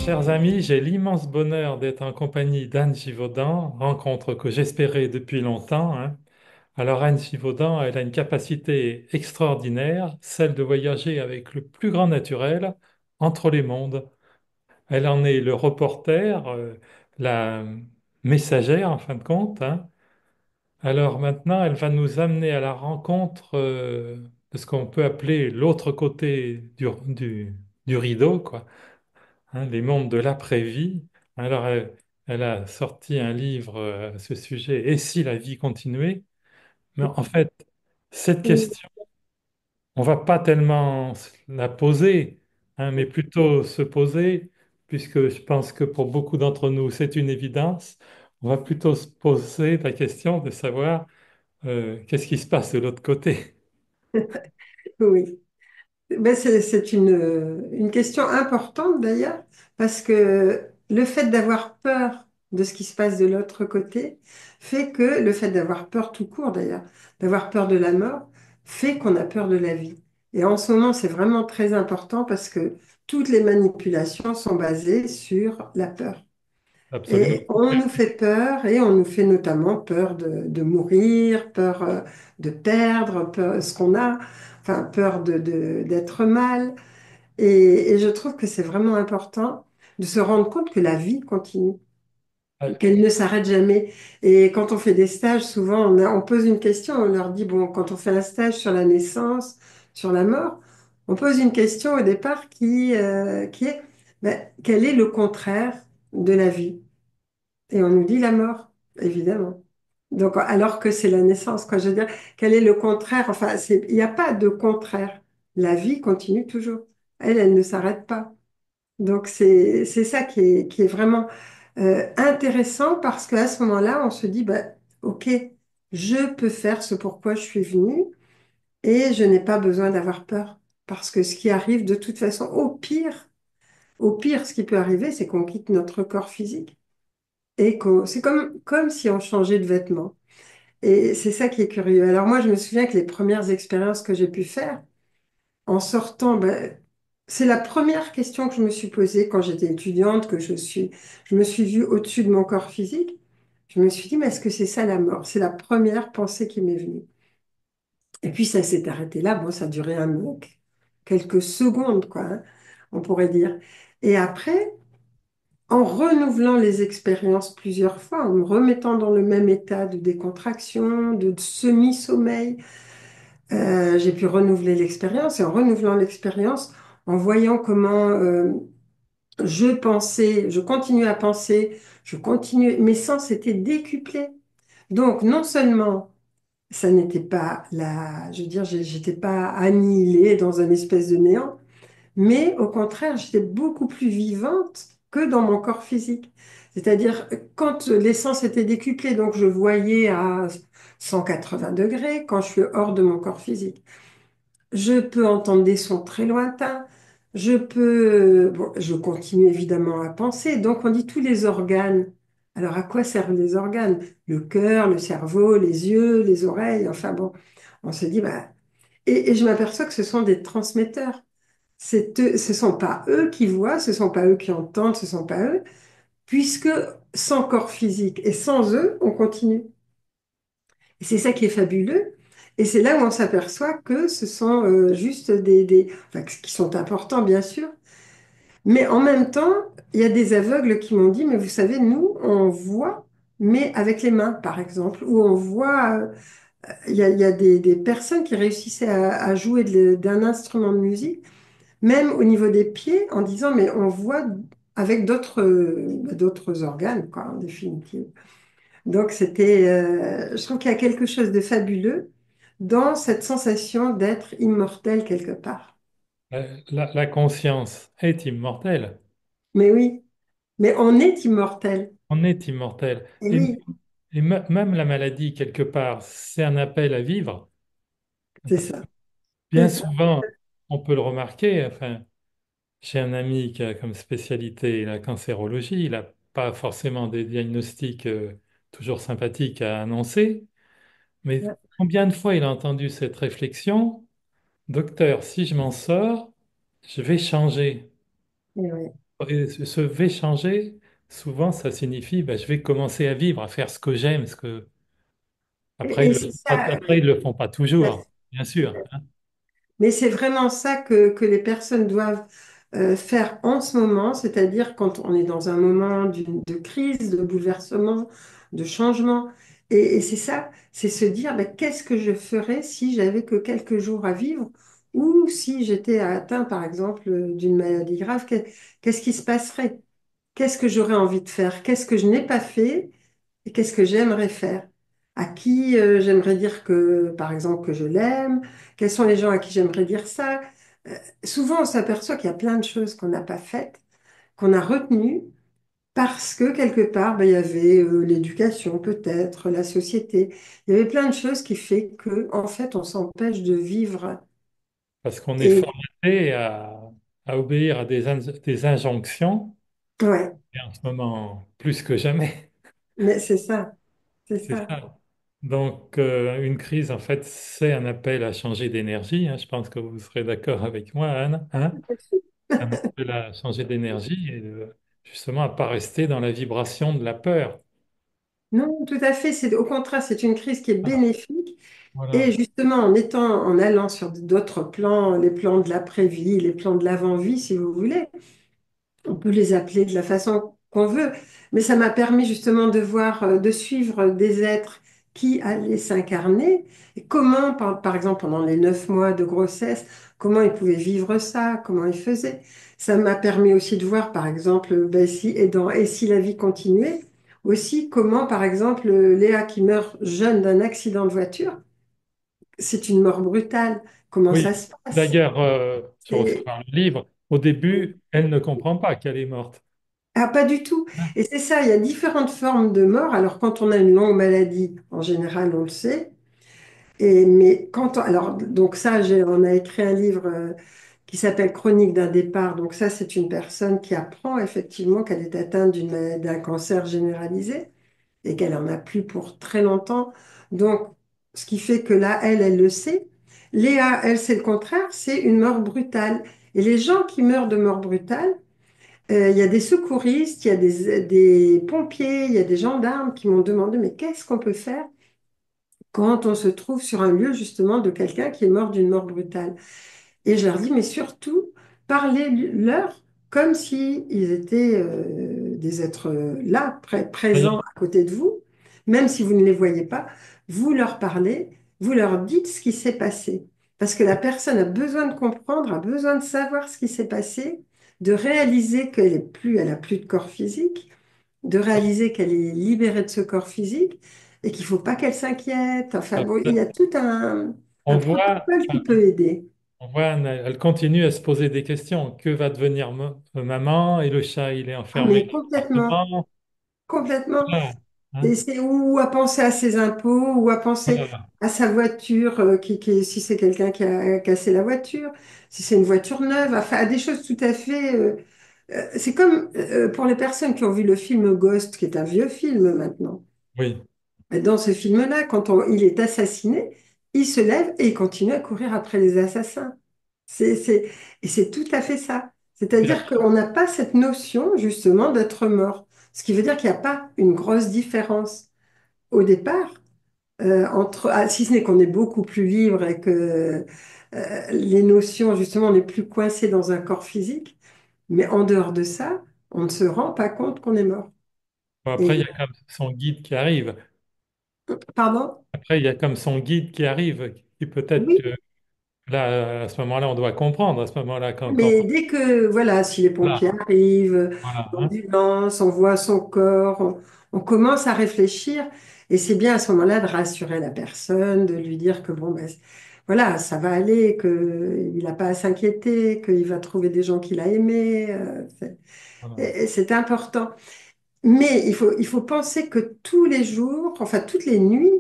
Chers amis, j'ai l'immense bonheur d'être en compagnie d'Anne Givaudan, rencontre que j'espérais depuis longtemps, hein. Alors Anne Givaudan, elle a une capacité extraordinaire, celle de voyager avec le plus grand naturel entre les mondes. Elle en est le reporter, la messagère en fin de compte, hein. Alors maintenant, elle va nous amener à la rencontre de ce qu'on peut appeler l'autre côté du rideau, quoi, hein, les mondes de l'après-vie. Alors, elle a sorti un livre à ce sujet, Et si la vie continuait? Mais en fait, cette Oui, question, on va pas tellement la poser, hein, mais plutôt se poser, puisque je pense que pour beaucoup d'entre nous, c'est une évidence. On va plutôt se poser la question de savoir qu'est-ce qui se passe de l'autre côté. oui. Ben, c'est une question importante d'ailleurs, parce que le fait d'avoir peur de ce qui se passe de l'autre côté fait que le fait d'avoir peur tout court d'ailleurs, d'avoir peur de la mort, fait qu'on a peur de la vie. Et en ce moment, c'est vraiment très important parce que toutes les manipulations sont basées sur la peur. Absolument. Et on nous fait peur, et on nous fait notamment peur de mourir, peur de perdre ce qu'on a, enfin peur d'être mal. Et je trouve que c'est vraiment important de se rendre compte que la vie continue, Ouais. qu'elle ne s'arrête jamais. Et quand on fait des stages, souvent on pose une question, on leur dit, bon, quand on fait un stage sur la naissance, sur la mort, on pose une question au départ qui est, ben, quel est le contraire de la vie? Et on nous dit la mort, évidemment. Donc, alors que c'est la naissance, quoi. Je veux dire, quel est le contraire? Enfin, il n'y a pas de contraire. La vie continue toujours. Elle ne s'arrête pas. Donc, c'est ça qui est vraiment intéressant parce qu'à ce moment-là, on se dit, bah, OK, je peux faire ce pourquoi je suis venue et je n'ai pas besoin d'avoir peur. Parce que ce qui arrive, de toute façon, au pire, ce qui peut arriver, c'est qu'on quitte notre corps physique. C'est comme si on changeait de vêtements. Et c'est ça qui est curieux. Alors moi, je me souviens que les premières expériences que j'ai pu faire, en sortant, ben, c'est la première question que je me suis posée quand j'étais étudiante, je me suis vue au-dessus de mon corps physique. Je me suis dit, mais est-ce que c'est ça la mort? C'est la première pensée qui m'est venue. Et puis ça s'est arrêté là. Bon, ça a duré quelques secondes, quoi, hein, on pourrait dire. Et après, en renouvelant les expériences plusieurs fois, en me remettant dans le même état de décontraction, de semi-sommeil, j'ai pu renouveler l'expérience et en renouvelant l'expérience, en voyant comment je pensais, je continuais à penser, je continuais, mes sens étaient décuplés. Donc, non seulement ça n'était pas je veux dire, j'étais pas annihilée dans un espèce de néant, mais au contraire, j'étais beaucoup plus vivante que dans mon corps physique. C'est-à-dire, quand l'essence était décuplée, donc je voyais à 180 degrés quand je suis hors de mon corps physique. Je peux entendre des sons très lointains. Bon, je continue évidemment à penser. Donc, on dit tous les organes. Alors, à quoi servent les organes? Le cœur, le cerveau, les yeux, les oreilles. Enfin bon, on se dit, bah, et je m'aperçois que ce sont des transmetteurs. Ce sont pas eux qui voient, ce sont pas eux qui entendent, ce sont pas eux, puisque sans corps physique et sans eux, on continue. Et c'est ça qui est fabuleux. Et c'est là où on s'aperçoit que ce sont juste enfin, qui sont importants, bien sûr. Mais en même temps, il y a des aveugles qui m'ont dit, mais vous savez, nous, on voit, mais avec les mains, par exemple, ou on voit, il y a des personnes qui réussissaient à jouer d'un instrument de musique même au niveau des pieds, en disant, mais on voit avec d'autres organes, quoi, en définitive. Donc, je trouve qu'il y a quelque chose de fabuleux dans cette sensation d'être immortel quelque part. La conscience est immortelle. Mais oui, mais on est immortel. On est immortel. Et oui, Même la maladie, quelque part, c'est un appel à vivre. c'est ça, Bien c'est ça. souvent, on peut le remarquer. Enfin, j'ai un ami qui a comme spécialité la cancérologie. Il n'a pas forcément des diagnostics toujours sympathiques à annoncer. Mais combien de fois il a entendu cette réflexion? Docteur, si je m'en sors, je vais changer. Et oui. Et ce vais changer, souvent, ça signifie ben, je vais commencer à vivre, à faire ce que j'aime, après, Et c'est ça. après, ils le font pas toujours, bien sûr, hein. Mais c'est vraiment ça que les personnes doivent faire en ce moment, c'est-à-dire quand on est dans un moment de crise, de bouleversement, de changement. Et c'est ça, c'est se dire ben, qu'est-ce que je ferais si j'avais que quelques jours à vivre ou si j'étais atteint, par exemple, d'une maladie grave, qu'est-ce qui se passerait? Qu'est-ce que j'aurais envie de faire? Qu'est-ce que je n'ai pas fait? Et qu'est-ce que j'aimerais faire? À qui j'aimerais dire que, par exemple, que je l'aime? Quels sont les gens à qui j'aimerais dire ça? Euh, Souvent, on s'aperçoit qu'il y a plein de choses qu'on n'a pas faites, qu'on a retenues, parce que quelque part, ben, il y avait l'éducation, peut-être, la société. Il y avait plein de choses qui fait que, en fait, on s'empêche de vivre. Parce qu'on est Et formaté à obéir à des injonctions, ouais, et en ce moment, plus que jamais, mais c'est ça, c'est c'est ça. ça. Donc, une crise, en fait, c'est un appel à changer d'énergie, hein. Je pense que vous serez d'accord avec moi, Anne, hein? Un appel à changer d'énergie et justement à ne pas rester dans la vibration de la peur. Non, tout à fait. Au contraire, c'est une crise qui est Voilà. bénéfique. Et Voilà. justement, en allant sur d'autres plans, les plans de l'après-vie, les plans de l'avant-vie, si vous voulez, on peut les appeler de la façon qu'on veut. Mais ça m'a permis justement de voir, de suivre des êtres qui allaient s'incarner et comment, par exemple, pendant les 9 mois de grossesse, comment ils pouvaient vivre ça, comment ils faisaient. Ça m'a permis aussi de voir, par exemple, ben, et si la vie continuait, aussi comment, par exemple, Léa qui meurt jeune d'un accident de voiture, c'est une mort brutale. Comment Oui. ça se passe? D'ailleurs, je C'est- reprends le livre. Au début, elle ne comprend pas qu'elle est morte, Ah, pas du tout. hein. Et c'est ça, il y a différentes formes de mort. Alors, quand on a une longue maladie, en général, on le sait. Mais alors, donc ça, on a écrit un livre qui s'appelle Chronique d'un départ. Donc ça, c'est une personne qui apprend effectivement qu'elle est atteinte d'un cancer généralisé et qu'elle en a plus pour très longtemps. Donc, ce qui fait que là, elle le sait. Léa, elle, c'est le contraire, c'est une mort brutale. Et les gens qui meurent de mort brutale, il y a des secouristes, il y a des pompiers, il y a des gendarmes qui m'ont demandé, mais qu'est-ce qu'on peut faire quand on se trouve sur un lieu justement de quelqu'un qui est mort d'une mort brutale? Et je leur dis, mais surtout, parlez-leur comme si ils étaient des êtres là, présents Oui, à côté de vous, même si vous ne les voyez pas. Vous leur parlez, vous leur dites ce qui s'est passé. Parce que la personne a besoin de comprendre, a besoin de savoir ce qui s'est passé, de réaliser elle a plus de corps physique, de réaliser qu'elle est libérée de ce corps physique et qu'il faut pas qu'elle s'inquiète. Enfin bon, il y a tout un on voit, protocole qui peut aider. on voit Anne, elle continue à se poser des questions. Que va devenir maman? Et le chat, il est Ah, enfermé mais dans complètement, l'appartement. complètement. Voilà, hein. Et c'est ou à penser à ses impôts, ou à penser Voilà. à sa voiture, si c'est quelqu'un qui a cassé la voiture, si c'est une voiture neuve, enfin, à des choses tout à fait. C'est comme pour les personnes qui ont vu le film Ghost, qui est un vieux film maintenant. Oui, Dans ce film-là, il est assassiné, il se lève et il continue à courir après les assassins. Et c'est tout à fait ça. c'est C'est-à-dire qu'on n'a pas cette notion justement d'être mort. Ce qui veut dire qu'il n'y a pas une grosse différence au départ si ce n'est qu'on est beaucoup plus libre et que les notions, justement, on n'est plus coincé dans un corps physique. Mais en dehors de ça, on ne se rend pas compte qu'on est mort. bon, après, il y Et, a comme son guide qui arrive. pardon? Après, il y a comme son guide qui arrive, qui peut-être Oui. que là, à ce moment-là, on doit comprendre. À ce moment-là, quand Mais dès que, voilà, si les pompiers voilà, arrivent, voilà, hein. l'ambulance, on voit son corps, on commence à réfléchir. Et c'est bien à ce moment-là de rassurer la personne, de lui dire que, bon, ben, voilà, ça va aller, qu'il n'a pas à s'inquiéter, qu'il va trouver des gens qu'il a aimés. Voilà, Et c'est important. Mais il faut penser que tous les jours, enfin toutes les nuits,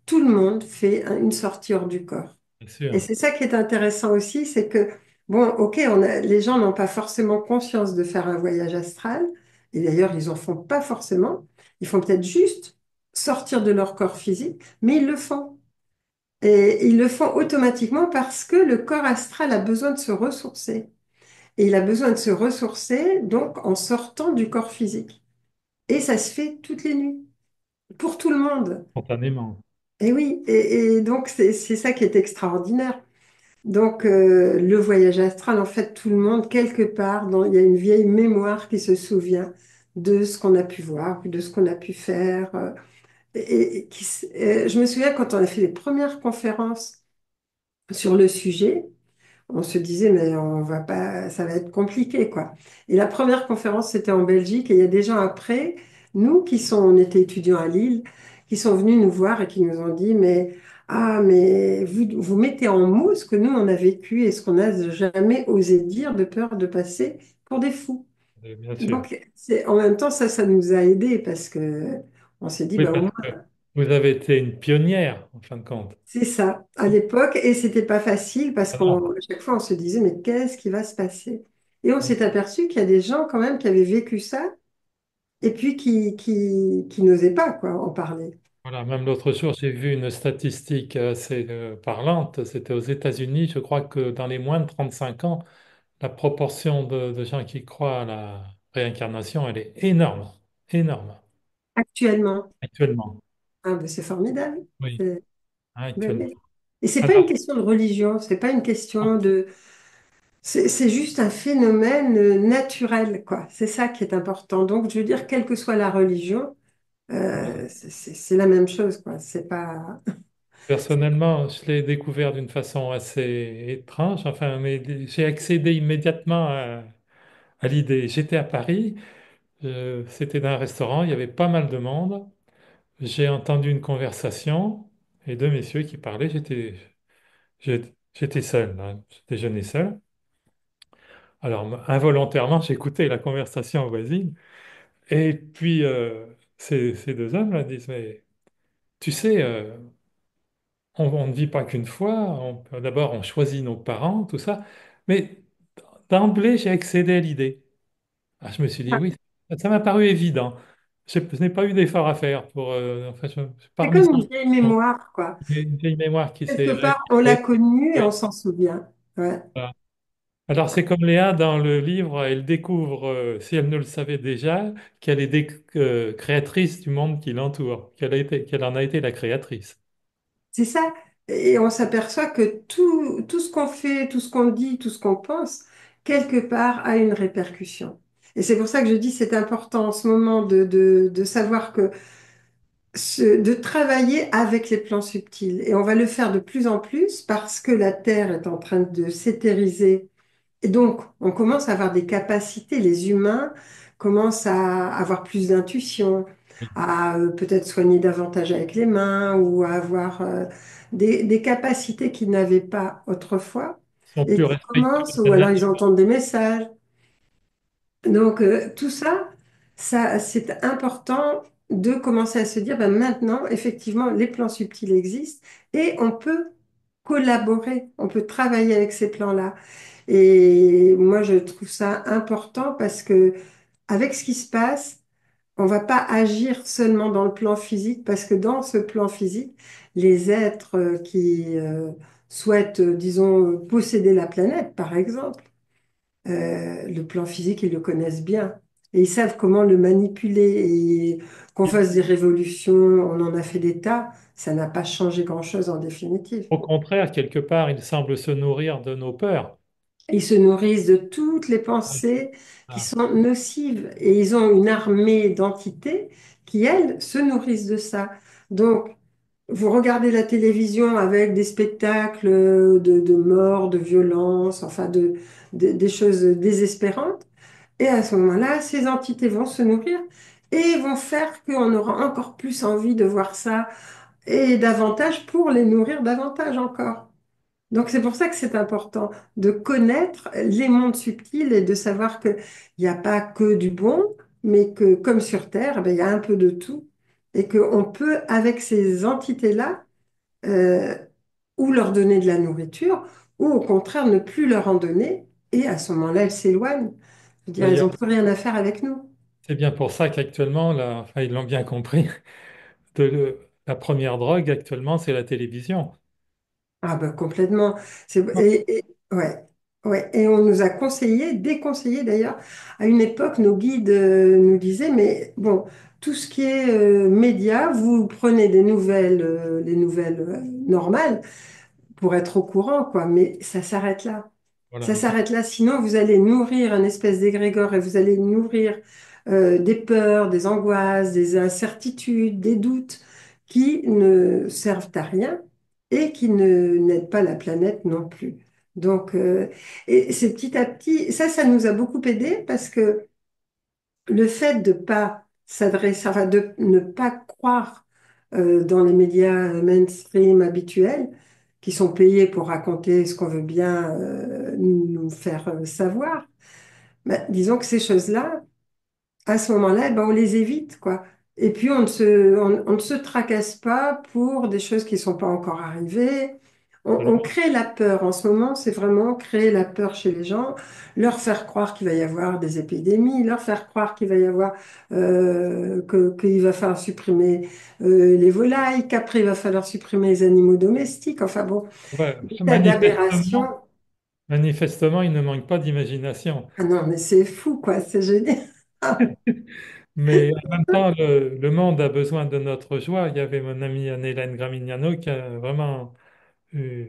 tout le monde fait une sortie hors du corps. bien Et sûr. c'est ça qui est intéressant aussi, c'est que, bon, ok, les gens n'ont pas forcément conscience de faire un voyage astral, et d'ailleurs, ils en font pas forcément. Ils font peut-être juste sortir de leur corps physique, mais ils le font. Et ils le font automatiquement parce que le corps astral a besoin de se ressourcer. et il a besoin de se ressourcer, donc en sortant du corps physique. Et ça se fait toutes les nuits, pour tout le monde. spontanément. Et oui, et donc c'est ça qui est extraordinaire. Donc le voyage astral, en fait, tout le monde, quelque part, il y a une vieille mémoire qui se souvient de ce qu'on a pu voir, de ce qu'on a pu faire. Je me souviens quand on a fait les premières conférences sur le sujet, on se disait, mais on va pas, ça va être compliqué, quoi. Et la première conférence, c'était en Belgique, et il y a des gens après, nous on était étudiants à Lille, qui sont venus nous voir et qui nous ont dit, mais vous mettez en mots ce que nous, on a vécu et ce qu'on n'a jamais osé dire de peur de passer pour des fous. Bien sûr. Donc, en même temps, ça nous a aidés parce que on s'est dit, Oui, bah, au parce moins, que vous avez été une pionnière, en fin de compte. c'est ça, à l'époque, et c'était pas facile parce Ah non. qu'à chaque fois on se disait mais qu'est-ce qui va se passer? Et on s'est aperçu qu'il y a des gens quand même qui avaient vécu ça et puis qui n'osaient pas quoi en parler. Voilà, même l'autre jour, j'ai vu une statistique assez parlante. C'était aux États-Unis. Je crois que dans les moins de 35 ans, la proportion de gens qui croient à la réincarnation, elle est énorme, énorme, Actuellement, actuellement. ah, ben, c'est formidable. Oui, Euh, ben actuellement. oui. Et c'est pas une Alors, question de religion, c'est pas une question de, c'est juste un phénomène naturel quoi. C'est ça qui est important. Donc je veux dire quelle que soit la religion, c'est la même chose quoi. C'est pas. personnellement, je l'ai découvert d'une façon assez étrange. Enfin, mais j'ai accédé immédiatement à l'idée. J'étais à Paris, c'était dans un restaurant, il y avait pas mal de monde. J'ai entendu une conversation et deux messieurs qui parlaient. J'étais seul, hein, je déjeunais seul. Alors, involontairement, j'écoutais la conversation voisine. Et puis, ces deux hommes là disent, mais tu sais, on ne vit pas qu'une fois. D'abord, on choisit nos parents, tout ça. Mais d'emblée, j'ai accédé à l'idée. Ah, je me suis dit, oui, ça m'a paru évident. Je n'ai pas eu d'effort à faire pour. Enfin, C'est parmi comme ça, une vieille mémoire, quoi. une vieille mémoire qui Quelque s'est part, on l'a réactivée. connue et Oui. on s'en souvient. Ouais. Voilà. Alors, c'est comme Léa dans le livre, elle découvre, si elle ne le savait déjà, qu'elle est créatrice du monde qui l'entoure, qu'elle en a été la créatrice. C'est ça. Et on s'aperçoit que tout ce qu'on fait, tout ce qu'on dit, tout ce qu'on pense, quelque part, a une répercussion. Et c'est pour ça que je dis c'est important en ce moment de savoir que de travailler avec les plans subtils. Et on va le faire de plus en plus parce que la Terre est en train de s'éthériser. Et donc, on commence à avoir des capacités, les humains commencent à avoir plus d'intuition, Oui. à peut-être soigner davantage avec les mains ou à avoir des capacités qu'ils n'avaient pas autrefois Ils sont et plus qui respectueux commencent, de ou la alors ils nature. entendent des messages. Donc, tout ça, c'est important de commencer à se dire, ben, maintenant, effectivement, les plans subtils existent et on peut collaborer, on peut travailler avec ces plans-là. Et moi, je trouve ça important parce que avec ce qui se passe, on va pas agir seulement dans le plan physique parce que dans ce plan physique, les êtres qui souhaitent, disons, posséder la planète, par exemple, le plan physique, ils le connaissent bien. Et ils savent comment le manipuler et qu'on fasse des révolutions, on en a fait des tas, ça n'a pas changé grand-chose en définitive. Au contraire, quelque part, ils semblent se nourrir de nos peurs. Ils se nourrissent de toutes les Oui. pensées qui Ah, sont nocives et ils ont une armée d'entités qui, elles, se nourrissent de ça. Donc, vous regardez la télévision avec des spectacles de mort, de violence, enfin des choses désespérantes. Et à ce moment-là, ces entités vont se nourrir et vont faire qu'on aura encore plus envie de voir ça et davantage pour les nourrir davantage encore. Donc c'est pour ça que c'est important de connaître les mondes subtils et de savoir qu'il n'y a pas que du bon, mais que comme sur Terre, ben, il y a un peu de tout et qu'on peut, avec ces entités-là, euh, ou leur donner de la nourriture, ou au contraire ne plus leur en donner, et à ce moment-là, elles s'éloignent. Je veux dire, elles d'ailleurs, n'ont plus rien à faire avec nous. c'est bien pour ça qu'actuellement, enfin, ils l'ont bien compris, la première drogue actuellement, c'est la télévision. Ah ben complètement. Ouais. Ouais, et on nous a conseillé, déconseillé d'ailleurs. À une époque, nos guides nous disaient, mais bon, tout ce qui est médias, vous prenez des nouvelles, les nouvelles normales pour être au courant, quoi. Mais ça s'arrête là. Ça Voilà. s'arrête là. Sinon, vous allez nourrir un espèce d'égrégore et vous allez nourrir des peurs, des angoisses, des incertitudes, des doutes qui ne servent à rien et qui ne n'aident pas la planète non plus. Donc, et c'est petit à petit, ça nous a beaucoup aidé parce que le fait de pas s'adresser, enfin de ne pas croire dans les médias mainstream habituels, qui sont payés pour raconter ce qu'on veut bien nous faire savoir, ben, disons que ces choses-là, à ce moment-là, eh ben, on les évite, quoi. Et puis, on ne se tracasse pas pour des choses qui ne sont pas encore arrivées. On Absolument. crée la peur. En ce moment, c'est vraiment créer la peur chez les gens, leur faire croire qu'il va y avoir des épidémies, leur faire croire qu'il va y avoir, qu'il va falloir supprimer les volailles, qu'après, il va falloir supprimer les animaux domestiques. Enfin bon, Ouais, des tas d'aberrations. manifestement, manifestement, il ne manque pas d'imagination. Ah non, mais c'est fou, quoi. C'est génial. Mais en même temps, le monde a besoin de notre joie. Il y avait mon ami Anne-Hélène Gramignano qui a vraiment, je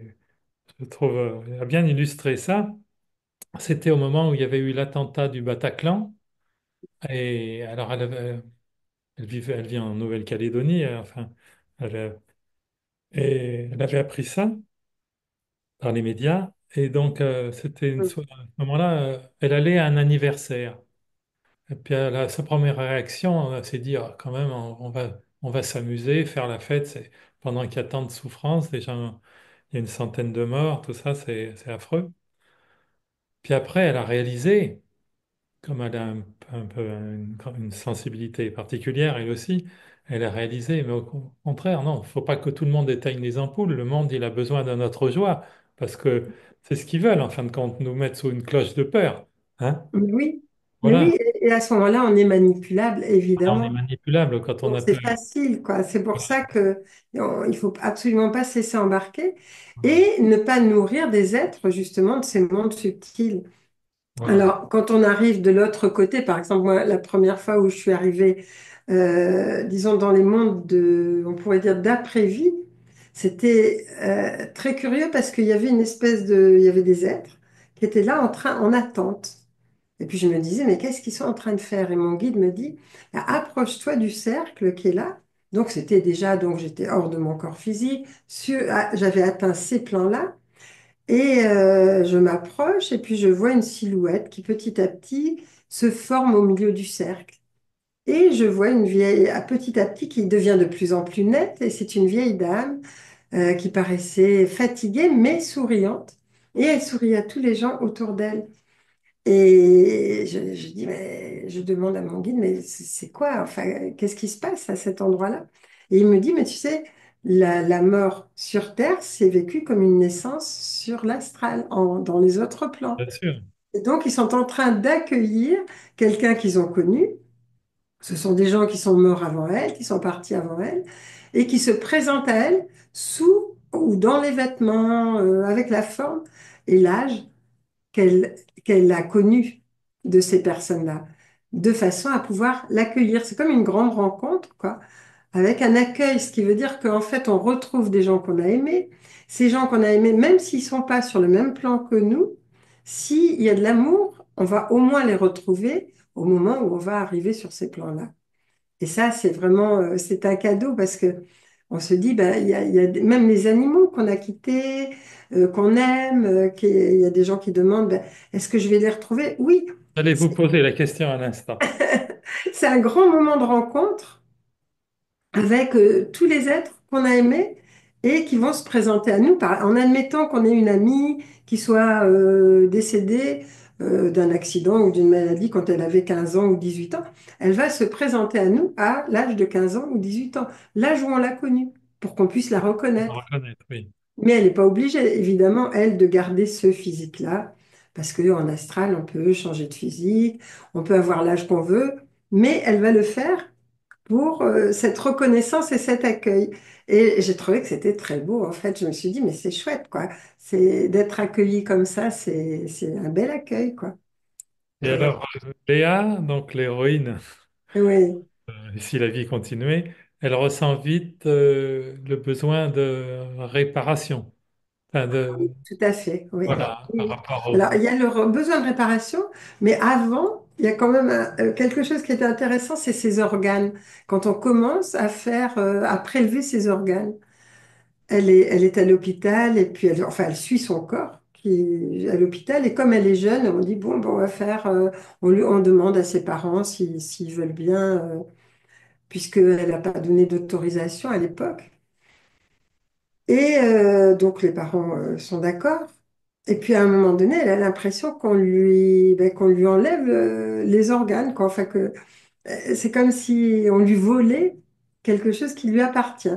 trouve, a bien illustré ça. C'était au moment où il y avait eu l'attentat du Bataclan. Et alors, elle vit en Nouvelle-Calédonie, enfin, elle, et elle avait appris ça par les médias. Et donc, c'était à ce moment-là, elle allait à un anniversaire. Et puis, sa première réaction, elle s'est dit, ah, quand même, on va s'amuser, faire la fête. Pendant qu'il y a tant de souffrances, déjà, il y a une centaine de morts, tout ça, c'est affreux. Puis après, elle a réalisé, comme elle a un peu une sensibilité particulière, elle aussi, elle a réalisé, mais au contraire, non, il ne faut pas que tout le monde éteigne les ampoules. Le monde, il a besoin de notre joie, parce que c'est ce qu'ils veulent, en fin de compte, nous mettre sous une cloche de peur. Hein? Mais oui, mais oui, Voilà. et à ce moment-là, on est manipulable, On est évidemment. manipulable quand on Donc a c'est peur. facile, quoi. C'est pour Voilà. ça que il faut absolument pas se laisser embarquer Voilà. et ne pas nourrir des êtres justement de ces mondes subtils. Voilà. Alors, quand on arrive de l'autre côté, par exemple, moi, la première fois où je suis arrivée, disons, dans les mondes on pourrait dire d'après-vie, c'était très curieux parce qu'il y avait une espèce il y avait des êtres qui étaient là en attente. Et puis je me disais, mais qu'est-ce qu'ils sont en train de faire? Et mon guide me dit, bah, approche-toi du cercle qui est là. Donc c'était déjà, donc j'étais hors de mon corps physique, j'avais atteint ces plans-là. Et je m'approche et puis je vois une silhouette qui petit à petit se forme au milieu du cercle. Et je vois une vieille, petit à petit, qui devient de plus en plus nette. Et c'est une vieille dame qui paraissait fatiguée mais souriante. Et elle sourit à tous les gens autour d'elle. Et je dis, mais je demande à mon guide, mais c'est quoi? Enfin, qu'est-ce qui se passe à cet endroit-là? Et il me dit, mais tu sais, la mort sur Terre, c'est vécu comme une naissance sur l'astral, dans les autres plans. Bien sûr. Et donc, ils sont en train d'accueillir quelqu'un qu'ils ont connu. Ce sont des gens qui sont morts avant elle, qui sont partis avant elle, et qui se présentent à elle sous ou dans les vêtements, avec la forme et l'âge qu'elle qu'elle a connu de ces personnes-là, de façon à pouvoir l'accueillir. C'est comme une grande rencontre, quoi, avec un accueil, ce qui veut dire qu'en fait, on retrouve des gens qu'on a aimés. Ces gens qu'on a aimés, même s'ils sont pas sur le même plan que nous, s'il y a de l'amour, on va au moins les retrouver au moment où on va arriver sur ces plans-là. Et ça, c'est vraiment, c'est un cadeau parce que on se dit, ben, même les animaux qu'on a quittés, qu'on aime, il y a des gens qui demandent, ben, est-ce que je vais les retrouver? Oui, J'allais vous c'est poser la question à l'instant. c'est un grand moment de rencontre avec tous les êtres qu'on a aimés et qui vont se présenter à nous en admettant qu'on ait une amie qui soit décédée d'un accident ou d'une maladie quand elle avait 15 ans ou 18 ans. Elle va se présenter à nous à l'âge de 15 ans ou 18 ans, l'âge où on l'a connue, pour qu'on puisse la On reconnaître. reconnaître, oui. Mais elle n'est pas obligée, évidemment, elle, de garder ce physique-là, parce qu'en astral, on peut changer de physique, on peut avoir l'âge qu'on veut, mais elle va le faire pour cette reconnaissance et cet accueil. Et j'ai trouvé que c'était très beau. En fait, je me suis dit, mais c'est chouette, quoi. C'est d'être accueilli comme ça, c'est un bel accueil, quoi. Et alors, Léa, donc l'héroïne, Oui, si la vie continuait, elle ressent vite le besoin de réparation. Enfin, tout à fait. Oui. voilà, par Oui. rapport Alors, au... il y a le besoin de réparation, mais avant, il y a quand même quelque chose qui était intéressant, c'est ses organes. Quand on commence à faire, à prélever ses organes. Elle est à l'hôpital et puis enfin, elle suit son corps qui est à l'hôpital. Et comme elle est jeune, on dit, bon, on va faire, on demande à ses parents s'ils veulent bien, puisqu'elle n'a pas donné d'autorisation à l'époque. Et donc les parents sont d'accord. Et puis à un moment donné, elle a l'impression qu'on lui enlève les organes, quoi. Enfin, que c'est comme si on lui volait quelque chose qui lui appartient.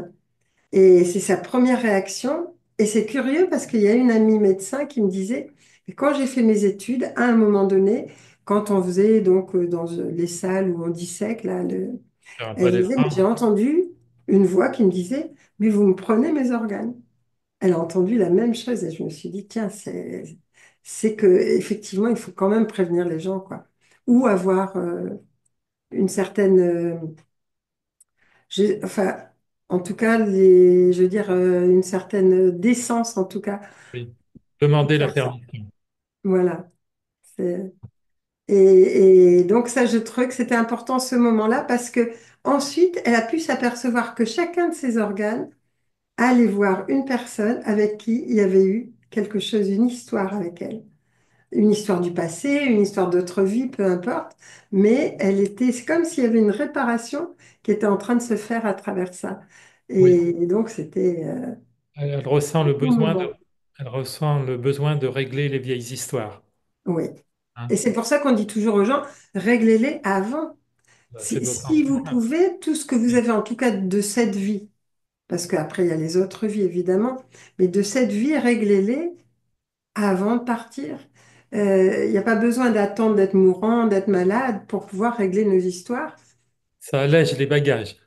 Et c'est sa première réaction. Et c'est curieux parce qu'il y a une amie médecin qui me disait, et quand j'ai fait mes études, à un moment donné, quand on faisait donc dans les salles où on dissèque, là, sur un elle disait, mais j'ai prélèvement. entendu une voix qui me disait, mais vous me prenez mes organes. Elle a entendu la même chose et je me suis dit, tiens, c'est que effectivement, il faut quand même prévenir les gens, quoi. Ou avoir une certaine, enfin, en tout cas, je veux dire, une certaine décence, en tout cas, Oui. pour Demander la faire ça. permission. Voilà. C'est- et donc, ça, je trouvais que c'était important ce moment-là parce que ensuite, elle a pu s'apercevoir que chacun de ses organes allait voir une personne avec qui il y avait eu quelque chose, une histoire avec elle. Une histoire du passé, une histoire d'autre vie, peu importe. Mais c'est comme s'il y avait une réparation qui était en train de se faire à travers ça. Oui. Et donc, c'était Elle ressent un le beau besoin moment. elle ressent le besoin de régler les vieilles histoires. Oui. Et Hein. c'est pour ça qu'on dit toujours aux gens, réglez-les avant. C'est d'autant Si plus vous simple. pouvez, tout ce que vous Oui. avez en tout cas de cette vie, parce qu'après il y a les autres vies évidemment, mais de cette vie, réglez-les avant de partir. Il n'y a pas besoin d'attendre d'être mourant, d'être malade pour pouvoir régler nos histoires. Ça allège les bagages.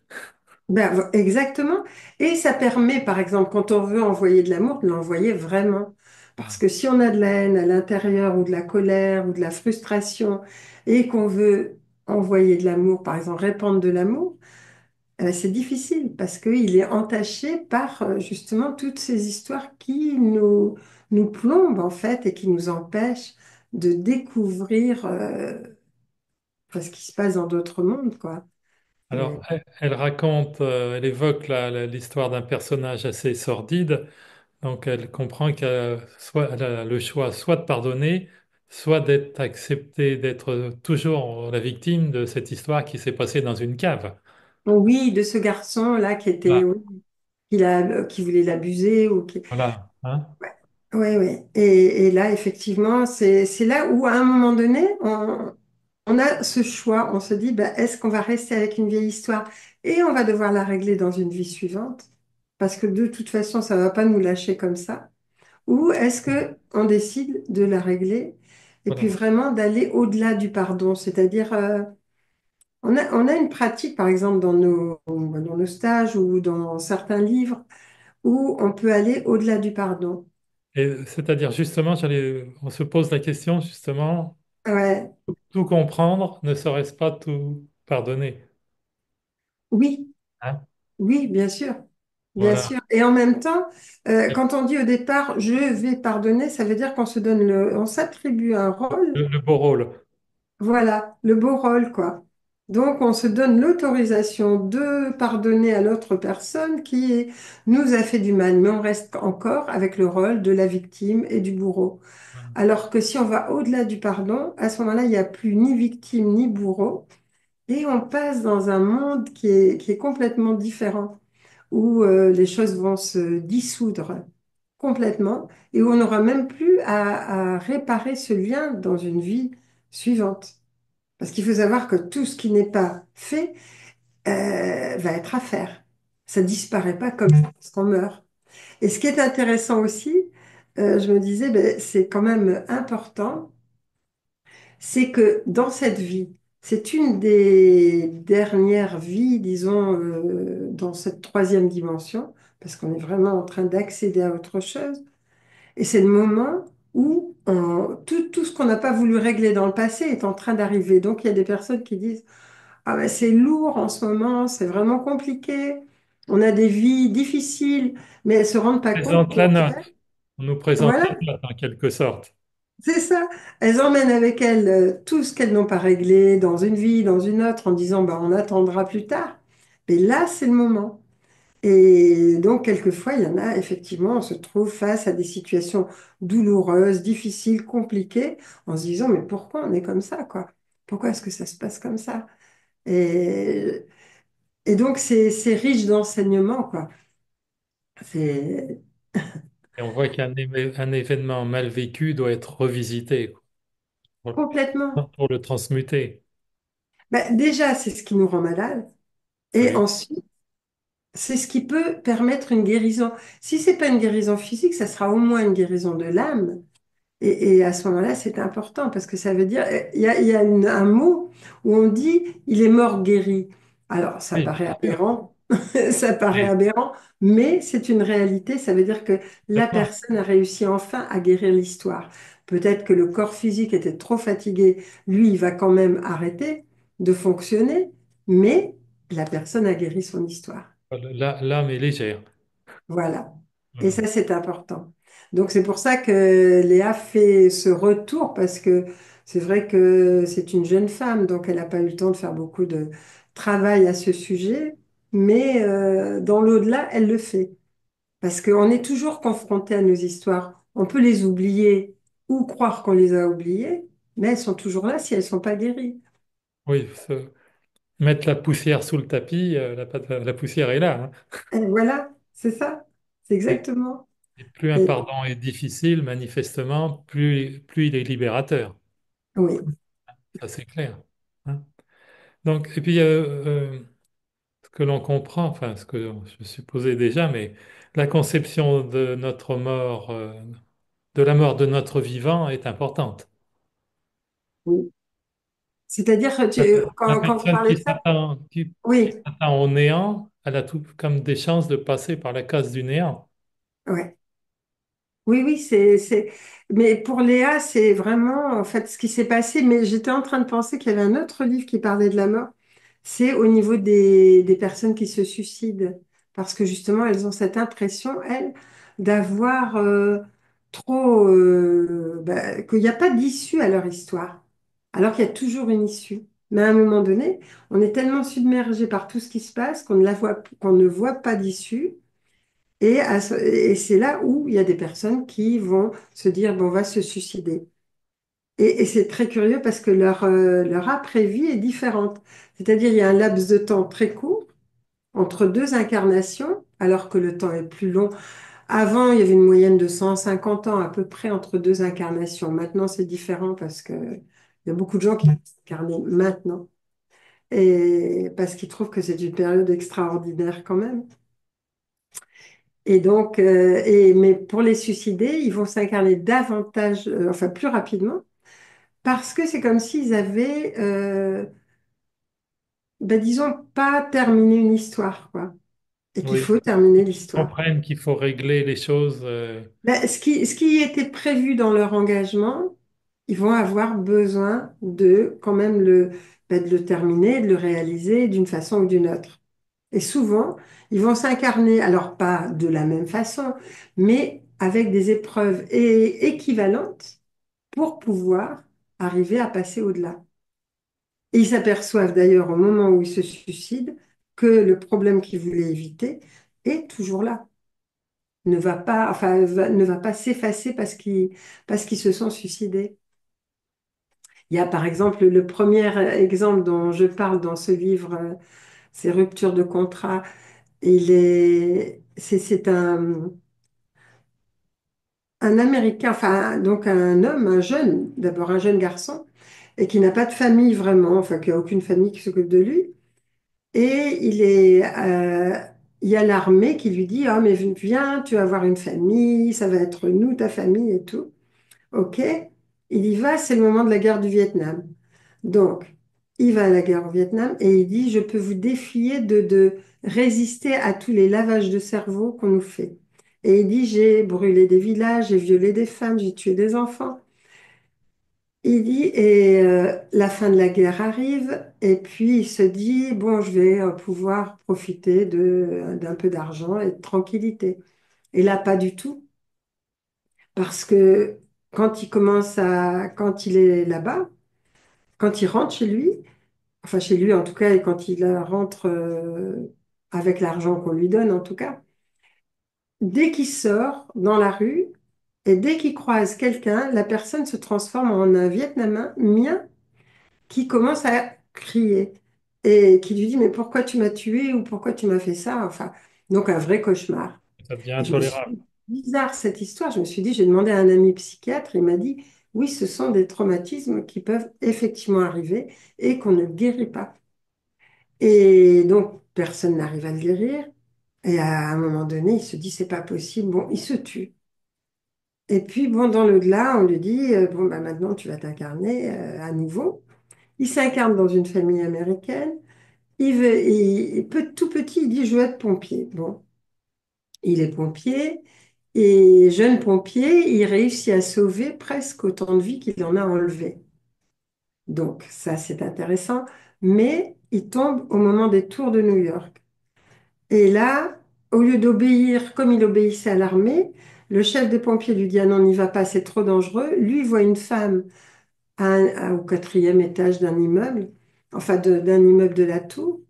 Exactement. Et ça permet, par exemple, quand on veut envoyer de l'amour, de l'envoyer vraiment. Parce Ah, que si on a de la haine à l'intérieur ou de la colère ou de la frustration et qu'on veut envoyer de l'amour, par exemple, répandre de l'amour, c'est difficile parce qu'il est entaché par justement toutes ces histoires qui nous plombent en fait et qui nous empêchent de découvrir ce qui se passe dans d'autres mondes, quoi. alors, elle raconte, elle évoque l'histoire d'un personnage assez sordide. Donc, elle comprend elle a le choix soit de pardonner, soit d'être acceptée, d'être toujours la victime de cette histoire qui s'est passée dans une cave. Oui, de ce garçon-là qui était, Voilà. oui, qui voulait l'abuser ou qui. Voilà. Hein. Oui, oui. Et là, effectivement, c'est là où, à un moment donné, on a ce choix. On se dit, bah, est-ce qu'on va rester avec une vieille histoire et on va devoir la régler dans une vie suivante? Parce que de toute façon, ça ne va pas nous lâcher comme ça. Ou est-ce que on décide de la régler et puis Voilà. vraiment d'aller au-delà du pardon? C'est-à-dire, on a une pratique, par exemple, dans nos stages ou dans certains livres où on peut aller au-delà du pardon. Et c'est-à-dire, justement, on se pose la question, justement, Ouais, tout comprendre, ne serait-ce pas tout pardonner? oui, Hein. oui, bien sûr, bien Voilà. sûr. Et en même temps, quand on dit au départ, je vais pardonner, ça veut dire qu'on se donne on s'attribue un rôle, Le beau rôle. voilà, le beau rôle, quoi. Donc, on se donne l'autorisation de pardonner à l'autre personne nous a fait du mal, mais on reste encore avec le rôle de la victime et du bourreau. Voilà. Alors que si on va au-delà du pardon, à ce moment-là, il n'y a plus ni victime ni bourreau, et on passe dans un monde qui est complètement différent, où les choses vont se dissoudre complètement, et où on n'aura même plus à réparer ce lien dans une vie suivante. Parce qu'il faut savoir que tout ce qui n'est pas fait va être à faire. Ça disparaît pas comme ça parce qu'on meurt. Et ce qui est intéressant aussi, je me disais, ben, c'est quand même important, c'est que dans cette vie, c'est une des dernières vies, disons, dans cette troisième dimension, parce qu'on est vraiment en train d'accéder à autre chose. Et c'est le moment où tout ce qu'on n'a pas voulu régler dans le passé est en train d'arriver. Donc il y a des personnes qui disent, ah ben, c'est lourd en ce moment, c'est vraiment compliqué, on a des vies difficiles, mais elles se rendent pas compte Présente la qu'en fait, note. On nous présente voilà, la note en quelque sorte. c'est ça. Elles emmènent avec elles tout ce qu'elles n'ont pas réglé dans une vie, dans une autre, en disant, bah, on attendra plus tard. Mais là, c'est le moment. Et donc, quelquefois, il y en a, effectivement, on se trouve face à des situations douloureuses, difficiles, compliquées, en se disant, mais pourquoi on est comme ça, quoi? Pourquoi est-ce que ça se passe comme ça? Et, et donc, c'est riche d'enseignements, quoi. C'est Et on voit un événement mal vécu doit être revisité pour, complètement. pour le transmuter. Ben, déjà, c'est ce qui nous rend malade. Et Oui, ensuite, c'est ce qui peut permettre une guérison. Si c'est pas une guérison physique, ça sera au moins une guérison de l'âme. Et à ce moment-là, c'est important parce que ça veut dire, il y a un mot où on dit il est mort guéri. Alors, ça oui, bien paraît sûr. aberrant, ça paraît Oui, aberrant, mais c'est une réalité. Ça veut dire que la complètement. personne a réussi enfin à guérir l'histoire. Peut-être que le corps physique était trop fatigué. Lui, il va quand même arrêter de fonctionner, mais la personne a guéri son histoire. L'âme est légère. Voilà. Et Voilà. ça, c'est important. Donc, c'est pour ça que Léa fait ce retour, parce que c'est vrai que c'est une jeune femme, donc elle n'a pas eu le temps de faire beaucoup de travail à ce sujet, mais dans l'au-delà, elle le fait. Parce qu'on est toujours confronté à nos histoires. On peut les oublier ou croire qu'on les a oubliées, mais elles sont toujours là si elles ne sont pas guéries. Oui, mettre la poussière sous le tapis, la poussière est là, hein. Et voilà, c'est ça. C'est Et, exactement. et plus un Et, pardon est difficile, manifestement, plus il est libérateur. oui, Ça, c'est clair, hein. Donc, et puis, ce que l'on comprend, enfin, ce que je supposais déjà, mais la conception de notre mort, de la mort de notre vivant est importante. oui. C'est-à-dire, La, la quand vous personne parlez de ça, qui oui, s'attend au néant, elle a tout comme des chances de passer par la case du néant. ouais. Oui, oui, Mais pour Léa, c'est vraiment en fait ce qui s'est passé. Mais j'étais en train de penser qu'il y avait un autre livre qui parlait de la mort. C'est au niveau des personnes qui se suicident. Parce que justement, elles ont cette impression, elles, d'avoir trop... qu'il n'y a pas d'issue à leur histoire. Alors qu'il y a toujours une issue. Mais à un moment donné, on est tellement submergé par tout ce qui se passe qu'on ne voit pas d'issue. Et c'est là où il y a des personnes qui vont se dire, bon, on va se suicider. Et c'est très curieux parce que leur après-vie est différente. C'est-à-dire, il y a un laps de temps très court entre deux incarnations, alors que le temps est plus long. Avant, il y avait une moyenne de 150 ans à peu près entre deux incarnations. Maintenant, c'est différent parce que il y a beaucoup de gens qui vont s'incarner maintenant. Et parce qu'ils trouvent que c'est une période extraordinaire quand même. Et donc, mais pour les suicider, ils vont s'incarner davantage, enfin plus rapidement, parce que c'est comme s'ils avaient, ben, disons, pas terminé une histoire, quoi, et qu'il Oui, faut terminer ils l'histoire. comprennent qu'il faut régler les choses. Ben, ce qui était prévu dans leur engagement, ils vont avoir besoin de quand même ben, de le terminer, de le réaliser d'une façon ou d'une autre. Et souvent, ils vont s'incarner, alors pas de la même façon, mais avec des épreuves équivalentes pour pouvoir arriver à passer au-delà. Et ils s'aperçoivent d'ailleurs au moment où ils se suicident que le problème qu'ils voulaient éviter est toujours là, ne va pas, enfin, ne va pas s'effacer parce qu'ils se sont suicidés. Il y a par exemple le premier exemple dont je parle dans ce livre, c'est Rupture de contrat. C'est un Américain, enfin, donc un homme, un jeune, d'abord un jeune garçon, et qui n'a pas de famille vraiment, enfin, qui a aucune famille qui s'occupe de lui. Et il y a l'armée qui lui dit, ah, mais viens, tu vas avoir une famille, ça va être nous, ta famille et tout. OK, il y va, c'est le moment de la guerre du Vietnam. Donc, il va à la guerre au Vietnam et il dit, je peux vous défier de résister à tous les lavages de cerveau qu'on nous fait. Et il dit, j'ai brûlé des villages, j'ai violé des femmes, j'ai tué des enfants. Il dit, et la fin de la guerre arrive, et puis il se dit, bon, je vais pouvoir profiter d'un peu d'argent et de tranquillité. Et là, pas du tout, parce que quand il est là-bas, quand il rentre chez lui, enfin chez lui en tout cas, et quand il rentre avec l'argent qu'on lui donne en tout cas, dès qu'il sort dans la rue, et dès qu'il croise quelqu'un, la personne se transforme en un Vietnamien qui commence à crier et qui lui dit, mais pourquoi tu m'as tué ou pourquoi tu m'as fait ça? Enfin, donc un vrai cauchemar. Ça devient Et je me suis intolérable. dit, bizarre cette histoire. Je me suis dit, j'ai demandé à un ami psychiatre, il m'a dit, oui, ce sont des traumatismes qui peuvent effectivement arriver et qu'on ne guérit pas. Et donc, personne n'arrive à le guérir. Et à un moment donné, il se dit, c'est pas possible. Bon, il se tue. Et puis, bon, dans l'au-delà, on lui dit, bon, bah, maintenant, tu vas t'incarner à nouveau. Il s'incarne dans une famille américaine. Tout petit, il dit, je veux être pompier. Bon, il est pompier. Et jeune pompier, il réussit à sauver presque autant de vies qu'il en a enlevées. Donc, ça, c'est intéressant. Mais il tombe au moment des tours de New York. Et là, au lieu d'obéir comme il obéissait à l'armée, le chef des pompiers lui dit, ah non, n'y va pas, c'est trop dangereux. Lui, il voit une femme au quatrième étage d'un immeuble, enfin d'un immeuble de la tour,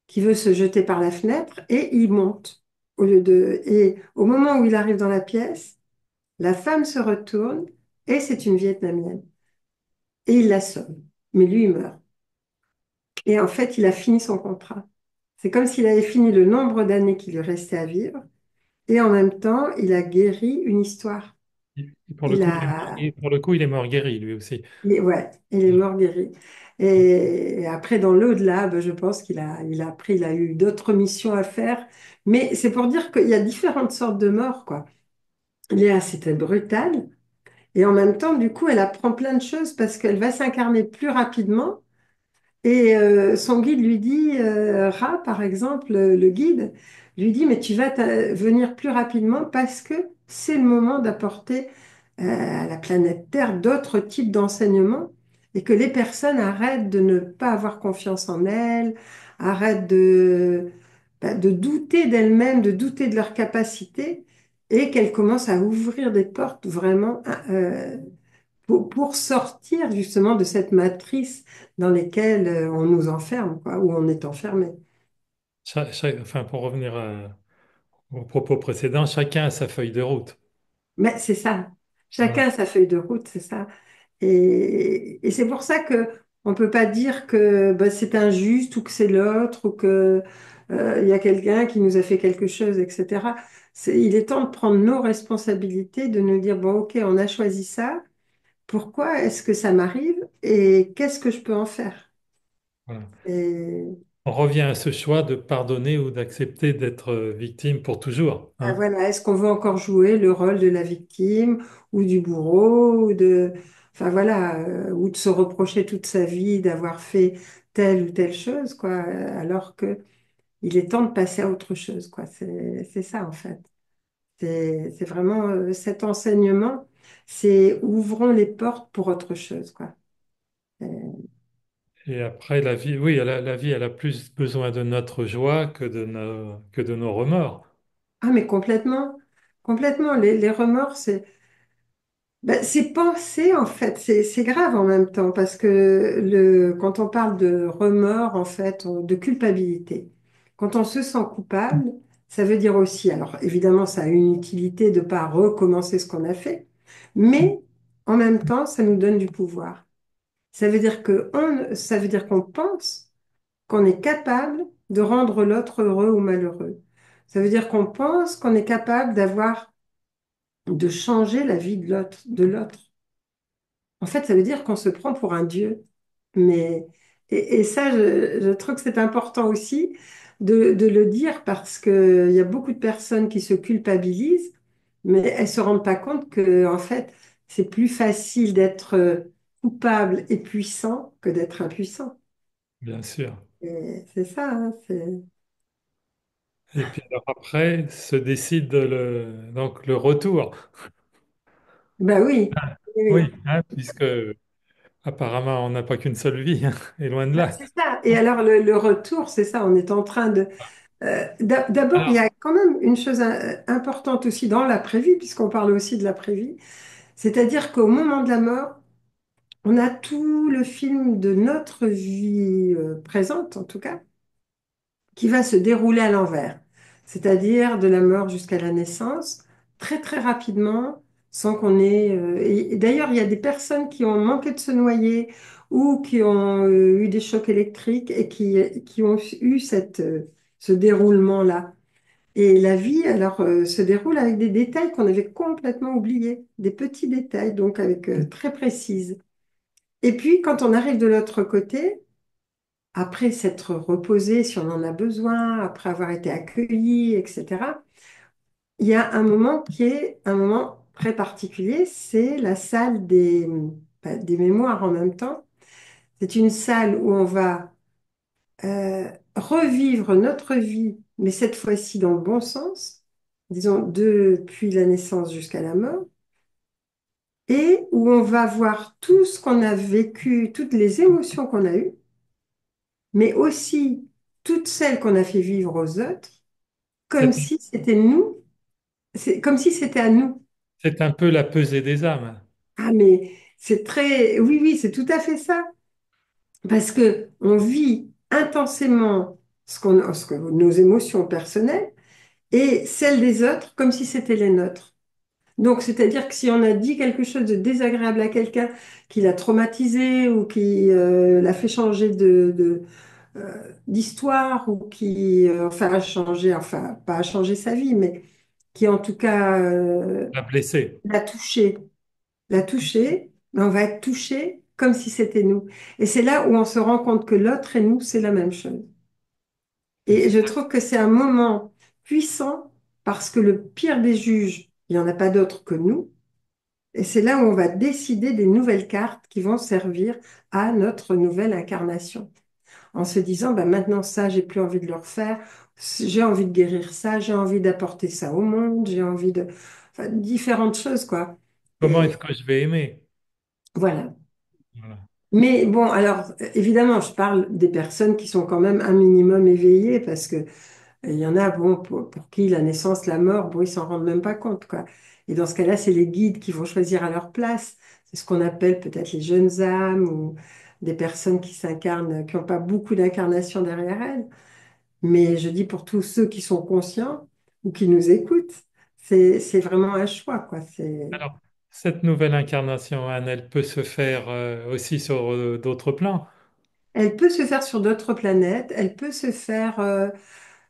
qui veut se jeter par la fenêtre et il monte. Et au moment où il arrive dans la pièce, la femme se retourne et c'est une Vietnamienne. Et il la sauve. Mais lui, il meurt. Et en fait, il a fini son contrat. C'est comme s'il avait fini le nombre d'années qui lui restait à vivre. Et en même temps, il a guéri une histoire. Pour le Il coup, a, pour le coup, il est mort guéri, lui aussi. ouais, il est mort guéri. Et après, dans l'au-delà, ben, je pense il a eu d'autres missions à faire. Mais c'est pour dire qu'il y a différentes sortes de morts, quoi. Léa, c'était brutal. Et en même temps, du coup, elle apprend plein de choses parce qu'elle va s'incarner plus rapidement. Et son guide lui dit, Ra, par exemple, le guide, lui dit, mais tu vas venir plus rapidement parce que c'est le moment d'apporter à la planète Terre d'autres types d'enseignements et que les personnes arrêtent de ne pas avoir confiance en elles, arrêtent de douter d'elles-mêmes, de douter de leurs capacités et qu'elles commencent à ouvrir des portes vraiment pour sortir justement de cette matrice dans laquelle on nous enferme, quoi, où on est enfermé. Enfin, pour revenir au propos précédent, chacun a sa feuille de route. Mais c'est ça. Voilà. Chacun a sa feuille de route, c'est ça. Et c'est pour ça que on peut pas dire que bah, c'est injuste ou que c'est l'autre ou que il y a quelqu'un qui nous a fait quelque chose, etc. Il est temps de prendre nos responsabilités, de nous dire, bon, ok, on a choisi ça. Pourquoi est-ce que ça m'arrive et qu'est-ce que je peux en faire? Voilà. Et On revient à ce choix de pardonner ou d'accepter d'être victime pour toujours, ah, hein. voilà, est-ce qu'on veut encore jouer le rôle de la victime ou du bourreau enfin voilà, ou de se reprocher toute sa vie d'avoir fait telle ou telle chose, quoi, alors que il est temps de passer à autre chose, quoi. C'est ça en fait. C'est vraiment cet enseignement, c'est ouvrons les portes pour autre chose, quoi. Euh, Et après, la vie, oui, la vie, elle a plus besoin de notre joie que de nos remords. Ah mais complètement, complètement. Les remords, ben, c'est penser, en fait, c'est grave en même temps, parce que quand on parle de remords, en fait, de culpabilité, quand on se sent coupable, ça veut dire aussi, alors évidemment, ça a une utilité de ne pas recommencer ce qu'on a fait, mais en même temps, ça nous donne du pouvoir. Ça veut dire qu'on pense qu'on est capable de rendre l'autre heureux ou malheureux. Ça veut dire qu'on pense qu'on est capable de changer la vie de l'autre. En fait, ça veut dire qu'on se prend pour un dieu. Mais, et ça, je trouve que c'est important aussi de le dire parce qu'il y a beaucoup de personnes qui se culpabilisent, mais elles ne se rendent pas compte que, en fait, c'est plus facile d'être coupable et puissant que d'être impuissant. bien sûr. Et c'est ça, hein, Et puis alors après se décide donc le retour. bah oui, oui, Oui, oui. hein, puisque apparemment on n'a pas qu'une seule vie, hein, et loin de Bah, là. c'est ça. Et alors le retour, c'est ça, on est en train de... d'abord, il y Alors, a quand même une chose importante aussi dans l'après-vie, puisqu'on parle aussi de l'après-vie, c'est-à-dire qu'au moment de la mort, on a tout le film de notre vie présente, en tout cas, qui va se dérouler à l'envers, c'est-à-dire de la mort jusqu'à la naissance, très très rapidement, sans qu'on ait... et d'ailleurs, il y a des personnes qui ont manqué de se noyer ou qui ont eu des chocs électriques et qui ont eu ce déroulement-là. Et la vie, alors, se déroule avec des détails qu'on avait complètement oubliés, des petits détails, donc avec très précises. Et puis, quand on arrive de l'autre côté, après s'être reposé, si on en a besoin, après avoir été accueilli, etc., il y a un moment qui est un moment très particulier, c'est la salle des mémoires en même temps. C'est une salle où on va revivre notre vie, mais cette fois-ci dans le bon sens, disons depuis la naissance jusqu'à la mort, et où on va voir tout ce qu'on a vécu, toutes les émotions qu'on a eues, mais aussi toutes celles qu'on a fait vivre aux autres comme c'est si c'était nous, c'est comme si c'était à nous. c'est un peu la pesée des âmes. Ah, mais c'est très, oui, oui, c'est tout à fait ça. Parce que on vit intensément nos émotions personnelles et celles des autres comme si c'était les nôtres. Donc, c'est-à-dire que si on a dit quelque chose de désagréable à quelqu'un qui l'a traumatisé ou qui l'a fait changer d'histoire ou qui, enfin, a changé, enfin, pas a changé sa vie, mais qui en tout cas La blessée. l'a touché, mais on va être touché comme si c'était nous. Et c'est là où on se rend compte que l'autre et nous, c'est la même chose. Et Et je trouve que c'est un moment puissant parce que le pire des juges, il n'y en a pas d'autre que nous. Et c'est là où on va décider des nouvelles cartes qui vont servir à notre nouvelle incarnation. En se disant, ben maintenant ça, j'ai plus envie de le refaire, j'ai envie de guérir ça, j'ai envie d'apporter ça au monde, j'ai envie de... Enfin, différentes choses, quoi. comment Et est-ce que je vais aimer? voilà. Voilà. Mais bon, alors évidemment, je parle des personnes qui sont quand même un minimum éveillées parce que il y en a, bon, pour qui la naissance, la mort, bon, ils s'en rendent même pas compte, quoi. Et dans ce cas-là, c'est les guides qui vont choisir à leur place. C'est ce qu'on appelle peut-être les jeunes âmes ou des personnes qui s'incarnent, qui n'ont pas beaucoup d'incarnation derrière elles. Mais je dis pour tous ceux qui sont conscients ou qui nous écoutent, c'est vraiment un choix, quoi. Alors, cette nouvelle incarnation, Anne, elle peut se faire aussi sur d'autres plans. Elle peut se faire sur d'autres planètes, elle peut se faire,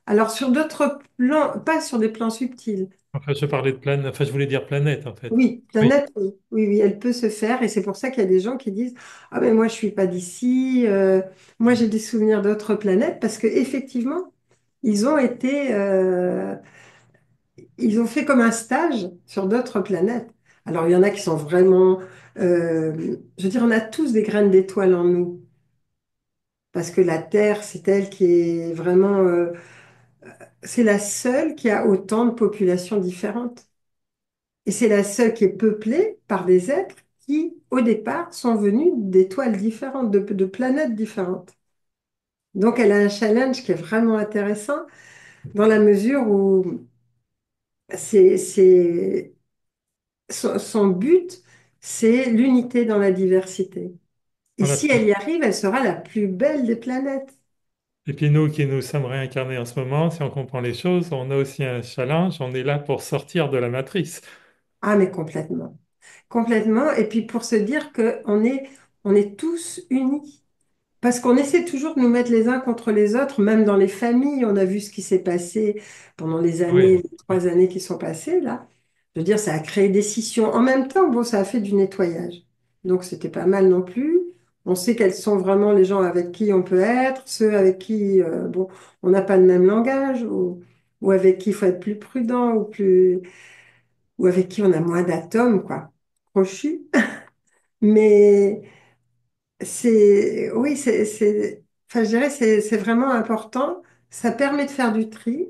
alors sur d'autres plans, pas sur des plans subtils. Enfin, je parlais de planète, enfin, je voulais dire planète, en fait. Oui, Oui. planète, oui, oui, oui, elle peut se faire et c'est pour ça qu'il y a des gens qui disent, ah mais moi je suis pas d'ici, moi j'ai des souvenirs d'autres planètes parce que effectivement ils ont été, ils ont fait comme un stage sur d'autres planètes. Alors il y en a qui sont vraiment, je veux dire, on a tous des graines d'étoiles en nous parce que la Terre c'est elle qui est vraiment, c'est la seule qui a autant de populations différentes. Et c'est la seule qui est peuplée par des êtres qui, au départ, sont venus d'étoiles différentes, de planètes différentes. Donc, elle a un challenge qui est vraiment intéressant dans la mesure où c'est, son but, c'est l'unité dans la diversité. Et Voilà. si elle y arrive, elle sera la plus belle des planètes. Et puis nous qui nous sommes réincarnés en ce moment, si on comprend les choses, on a aussi un challenge, on est là pour sortir de la matrice. Ah, mais complètement. Complètement. Et puis pour se dire on est tous unis. Parce qu'on essaie toujours de nous mettre les uns contre les autres, même dans les familles. On a vu ce qui s'est passé pendant Oui. les 3 années qui sont passées, là. Je veux dire, ça a créé des scissions. En même temps, bon, ça a fait du nettoyage. Donc, c'était pas mal non plus. On sait quels sont vraiment les gens avec qui on peut être, ceux avec qui, bon, on n'a pas le même langage, ou avec qui il faut être plus prudent, ou avec qui on a moins d'atomes, quoi, crochus. Mais oui, enfin, je dirais, c'est vraiment important. Ça permet de faire du tri,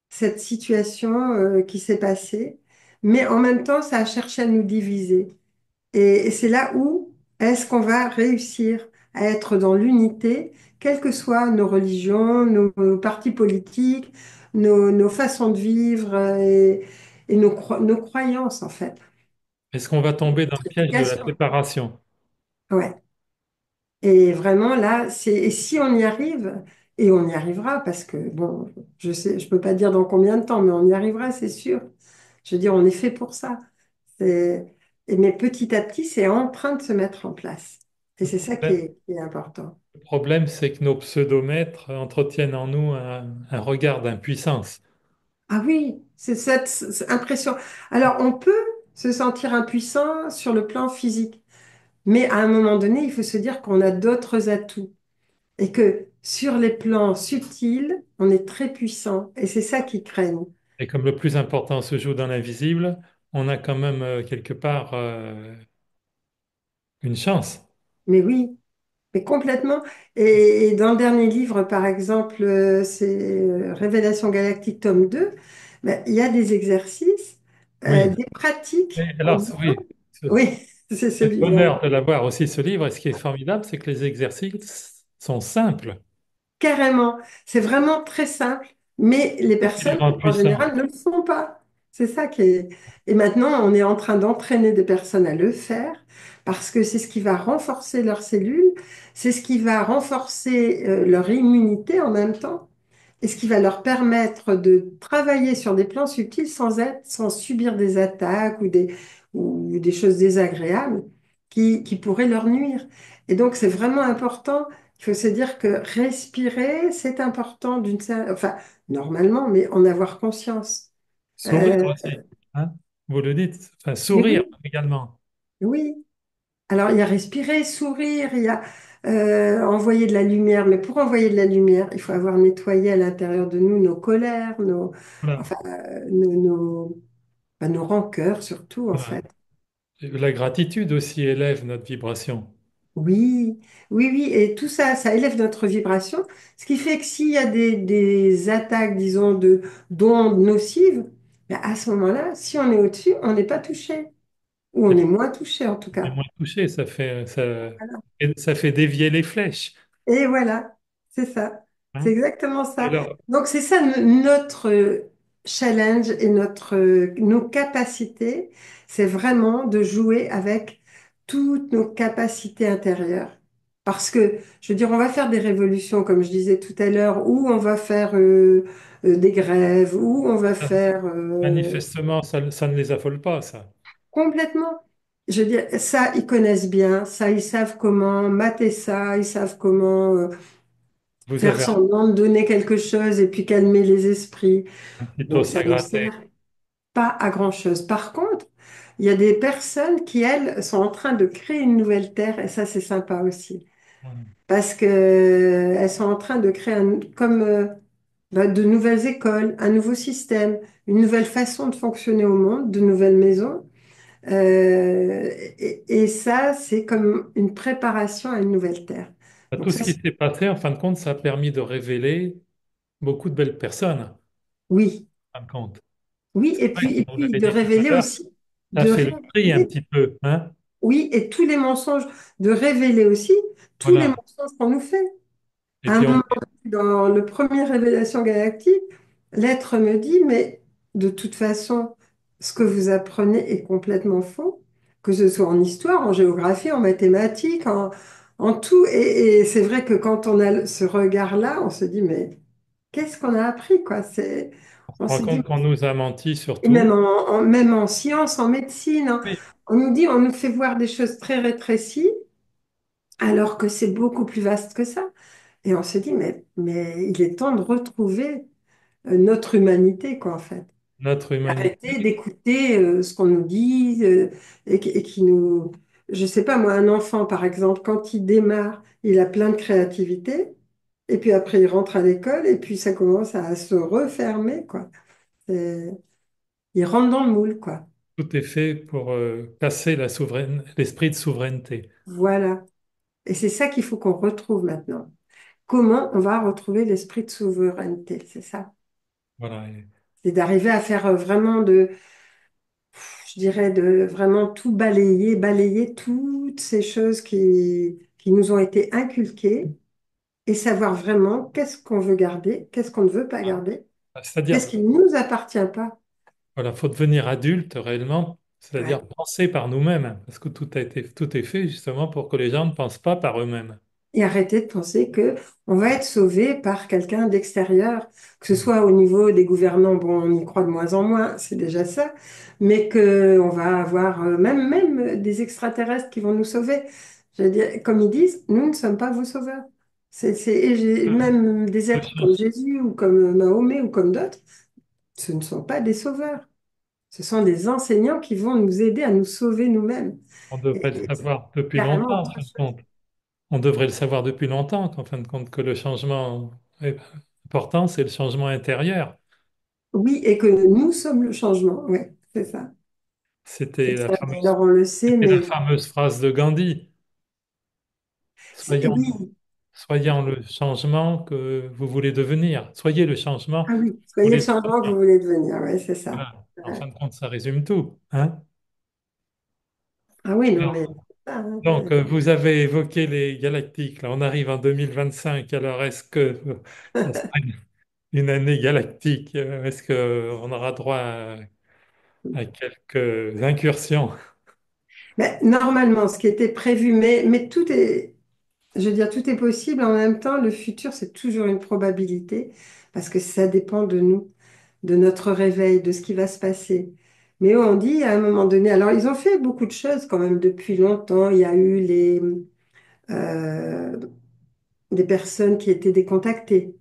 cette situation qui s'est passée, mais en même temps, ça a cherché à nous diviser. Et c'est là où est-ce qu'on va réussir à être dans l'unité, quelles que soient nos religions, nos partis politiques, nos façons de vivre et nos croyances, en fait. Est-ce qu'on va tomber dans le piège de la Explication. séparation? Ouais. Et vraiment, là, et si on y arrive, et on y arrivera, parce que, bon, je sais, je peux pas dire dans combien de temps, mais on y arrivera, c'est sûr. Je veux dire, on est fait pour ça. Mais petit à petit, c'est en train de se mettre en place. Et c'est ça qui est important. Le problème, c'est que nos pseudomètres entretiennent en nous un regard d'impuissance. Ah oui, c'est cette impression. Alors, on peut se sentir impuissant sur le plan physique, mais à un moment donné, il faut se dire qu'on a d'autres atouts et que sur les plans subtils, on est très puissant. Et c'est ça qui craignent. Et comme le plus important se joue dans l'invisible, on a quand même quelque part une chance. Mais oui, mais complètement. Et dans le dernier livre, par exemple, c'est Révélation galactique, tome 2, ben, il y a des exercices, Oui. des pratiques Et en alors, disant, oui, oui, c'est c'est le celui-là. bonheur de l'avoir aussi ce livre. Et ce qui est formidable, c'est que les exercices sont simples. Carrément. C'est vraiment très simple, mais les C'est ce qui les personnes, rend en puissants. général, ne le font pas. C'est ça qui est... Et maintenant, on est en train d'entraîner des personnes à le faire parce que c'est ce qui va renforcer leurs cellules, c'est ce qui va renforcer leur immunité en même temps et ce qui va leur permettre de travailler sur des plans subtils sans subir des attaques ou des choses désagréables qui pourraient leur nuire. Et donc, c'est vraiment important. Il faut se dire que respirer, c'est important enfin, normalement, mais en avoir conscience. Sourire Euh, aussi, hein. Vous le dites. Enfin, mais sourire oui, également. oui. Alors, il y a respirer, sourire, il y a envoyer de la lumière. Mais pour envoyer de la lumière, il faut avoir nettoyé à l'intérieur de nous nos colères, Voilà, enfin, nos rancœurs surtout, en voilà. fait. La gratitude aussi élève notre vibration. Oui, oui, oui, et tout ça, ça élève notre vibration, ce qui fait que s'il y a des attaques, disons, d'ondes nocives, ben, à ce moment-là, si on est au-dessus, on n'est pas touché, ou on est moins touché en tout Et cas. moins touché, Voilà. et ça fait dévier les flèches, Et voilà, c'est ça, c'est hein. exactement Et ça. alors, Donc c'est ça notre challenge et nos capacités, c'est vraiment de jouer avec toutes nos capacités intérieures. Parce que, je veux dire, on va faire des révolutions, comme je disais tout à l'heure, ou on va faire des grèves, ou on va faire manifestement, ça ne les affole pas, ça. complètement. Je veux dire, ça, ils connaissent bien, ça, ils savent comment mater ça, ils savent comment Vous faire avez semblant de donner quelque chose et puis calmer les esprits. un petit Donc, os ça à ne gratter. sert pas à grand-chose. Par contre, il y a des personnes qui, elles, sont en train de créer une nouvelle terre et ça, c'est sympa aussi. Voilà. Parce que elles sont en train de créer comme de nouvelles écoles, un nouveau système, une nouvelle façon de fonctionner au monde, de nouvelles maisons. Et ça, c'est comme une préparation à une nouvelle terre. Donc Tout ça, ce qui s'est passé, en fin de compte, ça a permis de révéler beaucoup de belles personnes, oui. en fin de compte. Oui, Oui, et on puis l'avait de dit tout à révéler l'heure, aussi, ça de fait le tri un révéler, petit peu, hein. oui, et tous les mensonges, de révéler aussi tous les Voilà. mensonges qu'on nous fait. Et À un puis, moment donné, dans le premier Révélation galactique, l'être me dit, mais de toute façon, ce que vous apprenez est complètement faux, que ce soit en histoire, en géographie, en mathématiques, en tout. Et c'est vrai que quand on a ce regard-là, on se dit, mais qu'est-ce qu'on a appris, quoi? on se On rend se dit, compte qu'on nous a menti et surtout. même en sciences, en médecine, hein, Oui. on nous dit, on nous fait voir des choses très rétrécies, alors que c'est beaucoup plus vaste que ça. Et on se dit, mais il est temps de retrouver notre humanité, quoi, en fait. Notre Arrêter humanité, d'écouter ce qu'on nous dit et qui nous... Je sais pas, moi, un enfant, par exemple, quand il démarre, il a plein de créativité, et puis après, il rentre à l'école, et puis ça commence à se refermer, quoi. C'est- Il rentre dans le moule, quoi. tout est fait pour casser l'esprit de souveraineté. Voilà. Et c'est ça qu'il faut qu'on retrouve maintenant. comment on va retrouver l'esprit de souveraineté, c'est ça. Voilà. C'est d'arriver à faire vraiment je dirais, de vraiment tout balayer, balayer toutes ces choses qui nous ont été inculquées et savoir vraiment qu'est-ce qu'on veut garder, qu'est-ce qu'on ne veut pas garder, qu'est-ce C'est-à-dire, qui ne nous appartient pas. voilà, faut devenir adulte réellement, c'est-à-dire Ouais. penser par nous-mêmes, parce que tout est fait justement pour que les gens ne pensent pas par eux-mêmes. Et arrêter de penser que on va être sauvé par quelqu'un d'extérieur, que ce soit au niveau des gouvernants, bon, on y croit de moins en moins, c'est déjà ça, mais que on va avoir même des extraterrestres qui vont nous sauver. Je veux dire, comme ils disent, nous ne sommes pas vos sauveurs. Même des Le êtres comme change- Jésus ou comme Mahomet ou comme d'autres, ce ne sont pas des sauveurs. Ce sont des enseignants qui vont nous aider à nous sauver nous-mêmes. On devrait le Et c'est savoir depuis carrément longtemps, en autre fin de chose. compte. On devrait le savoir depuis longtemps, qu'en fin de compte, que le changement est important, c'est le changement intérieur. Oui, et que nous sommes le changement. Oui, c'est ça. C'était C'est la ça. fameuse, Alors on le sait, c'était la mais fameuse phrase de Gandhi. Soyons, oui, soyons le changement que vous voulez devenir. Soyez le changement que ah oui, vous soyez le voulez changement que vous devenir. voulez devenir. Oui, c'est ça. Voilà. En Ouais. fin de compte, ça résume tout, hein. Ah oui, non, mais Alors, c'est ça, hein. donc, vous avez évoqué les galactiques. Là, on arrive en 2025. Alors, est-ce que ça sera une année galactique? Est-ce qu'on aura droit à quelques incursions? Mais normalement, ce qui était prévu, mais tout est, je veux dire, tout est possible. En même temps, le futur, c'est toujours une probabilité parce que ça dépend de nous, de notre réveil, de ce qui va se passer. Mais on dit à un moment donné, alors ils ont fait beaucoup de choses quand même depuis longtemps. Il y a eu euh, des personnes qui étaient décontactées.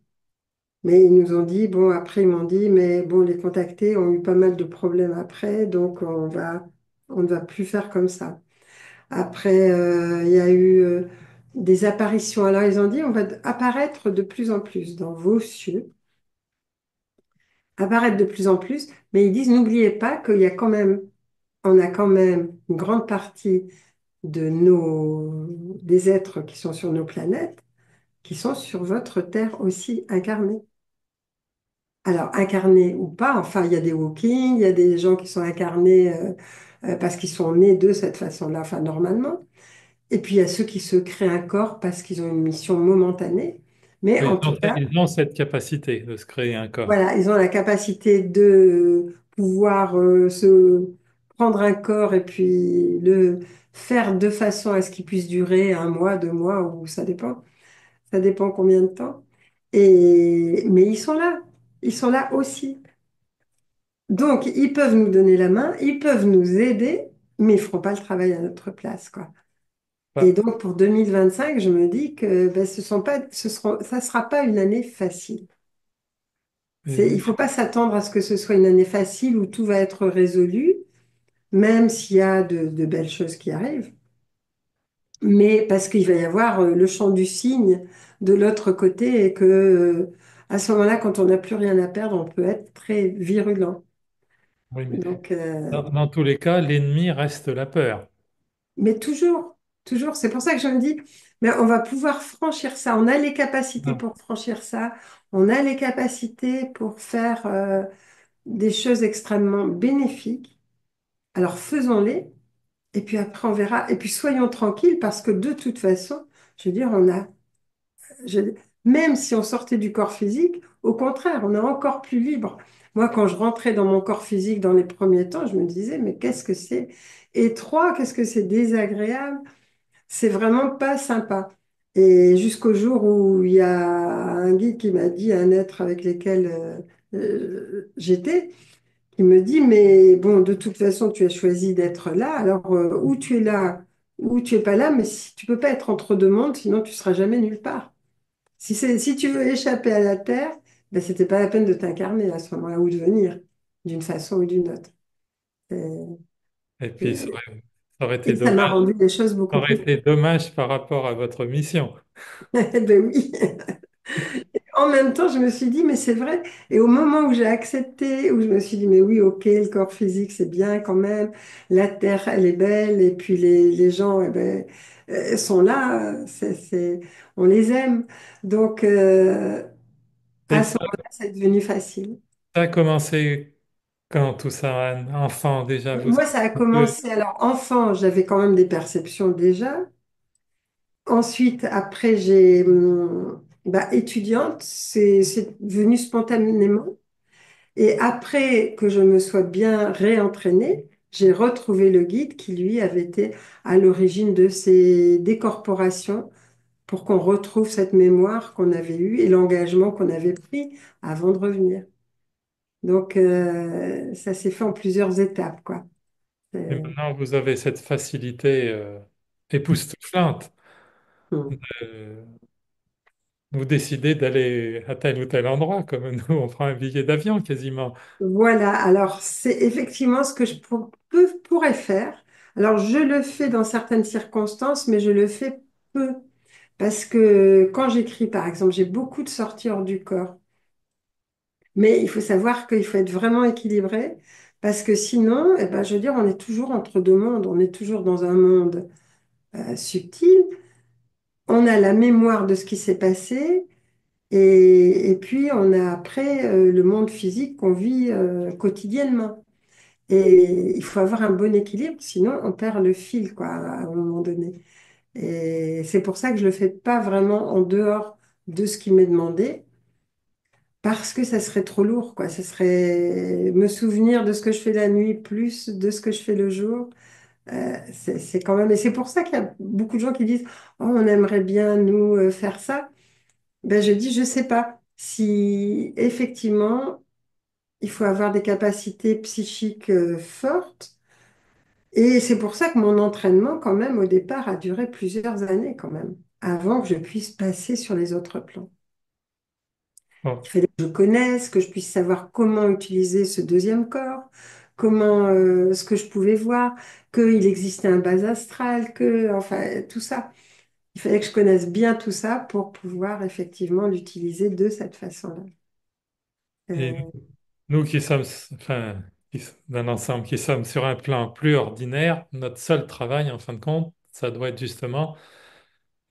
Mais ils nous ont dit, bon, après, ils m'ont dit, mais bon, les contactés ont eu pas mal de problèmes après, donc on ne va plus faire comme ça. Après, il y a eu des apparitions. Alors, ils ont dit, on va apparaître de plus en plus dans vos cieux, apparaître de plus en plus, mais ils disent, n'oubliez pas qu'il y a quand même, on a quand même une grande partie des êtres qui sont sur nos planètes, qui sont sur votre Terre aussi incarnés. Alors, incarnés ou pas, enfin, il y a des walking, il y a des gens qui sont incarnés parce qu'ils sont nés de cette façon-là, enfin, normalement. Et puis, il y a ceux qui se créent un corps parce qu'ils ont une mission momentanée. Mais Oui, en tout cas, ils ont cette capacité de se créer un corps. voilà, ils ont la capacité de pouvoir se prendre un corps et puis le faire de façon à ce qu'il puisse durer un mois, 2 mois, ou ça dépend. Ça dépend combien de temps. Mais ils sont là aussi. Donc, ils peuvent nous donner la main, ils peuvent nous aider, mais ils ne feront pas le travail à notre place, quoi. Et Pas- donc, pour 2025, je me dis que ben, ça sera pas une année facile. Il ne et- faut pas s'attendre à ce que ce soit une année facile où tout va être résolu, même s'il y a de belles choses qui arrivent. Mais parce qu'il va y avoir le chant du cygne de l'autre côté et que, à ce moment-là, quand on n'a plus rien à perdre, on peut être très virulent. oui, mais Donc, dans tous les cas, l'ennemi reste la peur. mais toujours, toujours. C'est pour ça que je me dis, mais on va pouvoir franchir ça. On a les capacités Non. pour franchir ça. On a les capacités pour faire des choses extrêmement bénéfiques. Alors faisons-les. Et puis après, on verra. Et puis soyons tranquilles parce que de toute façon, je veux dire, je- même si on sortait du corps physique, au contraire, on est encore plus libre. Moi, quand je rentrais dans mon corps physique dans les premiers temps, je me disais, mais qu'est-ce que c'est étroit, qu'est-ce que c'est désagréable. C'est vraiment pas sympa. Et jusqu'au jour où il y a un guide qui m'a dit, un être avec lequel j'étais, qui me dit, mais bon, de toute façon, tu as choisi d'être là, alors ou tu es là, ou tu es pas là, mais si, tu peux pas être entre deux mondes, sinon tu seras jamais nulle part. Si tu veux échapper à la Terre, ben, c'était pas la peine de t'incarner à ce moment-là, ou de venir, d'une façon ou d'une autre. Et, Et puis, et- ça aurait été et ça m'a dommage, rendu les choses ça beaucoup aurait plus... été dommage par rapport à votre mission. Ben oui. En même temps, je me suis dit, mais c'est vrai. Et au moment où j'ai accepté, où je me suis dit, mais oui, ok, le corps physique, c'est bien quand même. La terre, elle est belle. Et puis les gens, eh ben, sont là, on les aime. Donc, Et à ce moment-là, c'est devenu facile. ça a commencé quand tout ça, un enfant déjà, vous Moi, ça a un peu commencé, alors enfant, j'avais quand même des perceptions déjà. Ensuite, après, étudiante, c'est venu spontanément. Et après que je me sois bien réentraînée, j'ai retrouvé le guide qui, lui, avait été à l'origine de ces décorporations pour qu'on retrouve cette mémoire qu'on avait eue et l'engagement qu'on avait pris avant de revenir. Donc, ça s'est fait en plusieurs étapes, quoi. et maintenant vous avez cette facilité époustouflante. Hmm. de- Vous décidez d'aller à tel ou tel endroit, comme nous, on prend un billet d'avion quasiment. Voilà, alors c'est effectivement ce que pourrais faire. Alors, je le fais dans certaines circonstances, mais je le fais peu. Parce que quand j'écris, par exemple, j'ai beaucoup de sorties hors du corps. Mais il faut savoir qu'il faut être vraiment équilibré. Parce que sinon, eh ben, je veux dire, on est toujours entre deux mondes. On est toujours dans un monde subtil. On a la mémoire de ce qui s'est passé. Et puis, on a après le monde physique qu'on vit quotidiennement. Et il faut avoir un bon équilibre, sinon on perd le fil, quoi, à un moment donné. Et c'est pour ça que je le fais pas vraiment en dehors de ce qui m'est demandé, parce que ça serait trop lourd, quoi. Ça serait me souvenir de ce que je fais la nuit plus de ce que je fais le jour. C'est quand même. Et c'est pour ça qu'il y a beaucoup de gens qui disent, oh, on aimerait bien nous faire ça. Ben, je dis, je sais pas si effectivement il faut avoir des capacités psychiques fortes. Et c'est pour ça que mon entraînement, quand même, au départ, a duré plusieurs années, quand même, avant que je puisse passer sur les autres plans. Il Bon. fallait que je connaisse, que je puisse savoir comment utiliser ce deuxième corps, comment, ce que je pouvais voir, qu'il existait un bas astral, enfin, tout ça. Il fallait que je connaisse bien tout ça pour pouvoir effectivement l'utiliser de cette façon-là. Et Euh, nous qui sommes, enfin, d'un ensemble qui sommes sur un plan plus ordinaire, notre seul travail, en fin de compte, ça doit être justement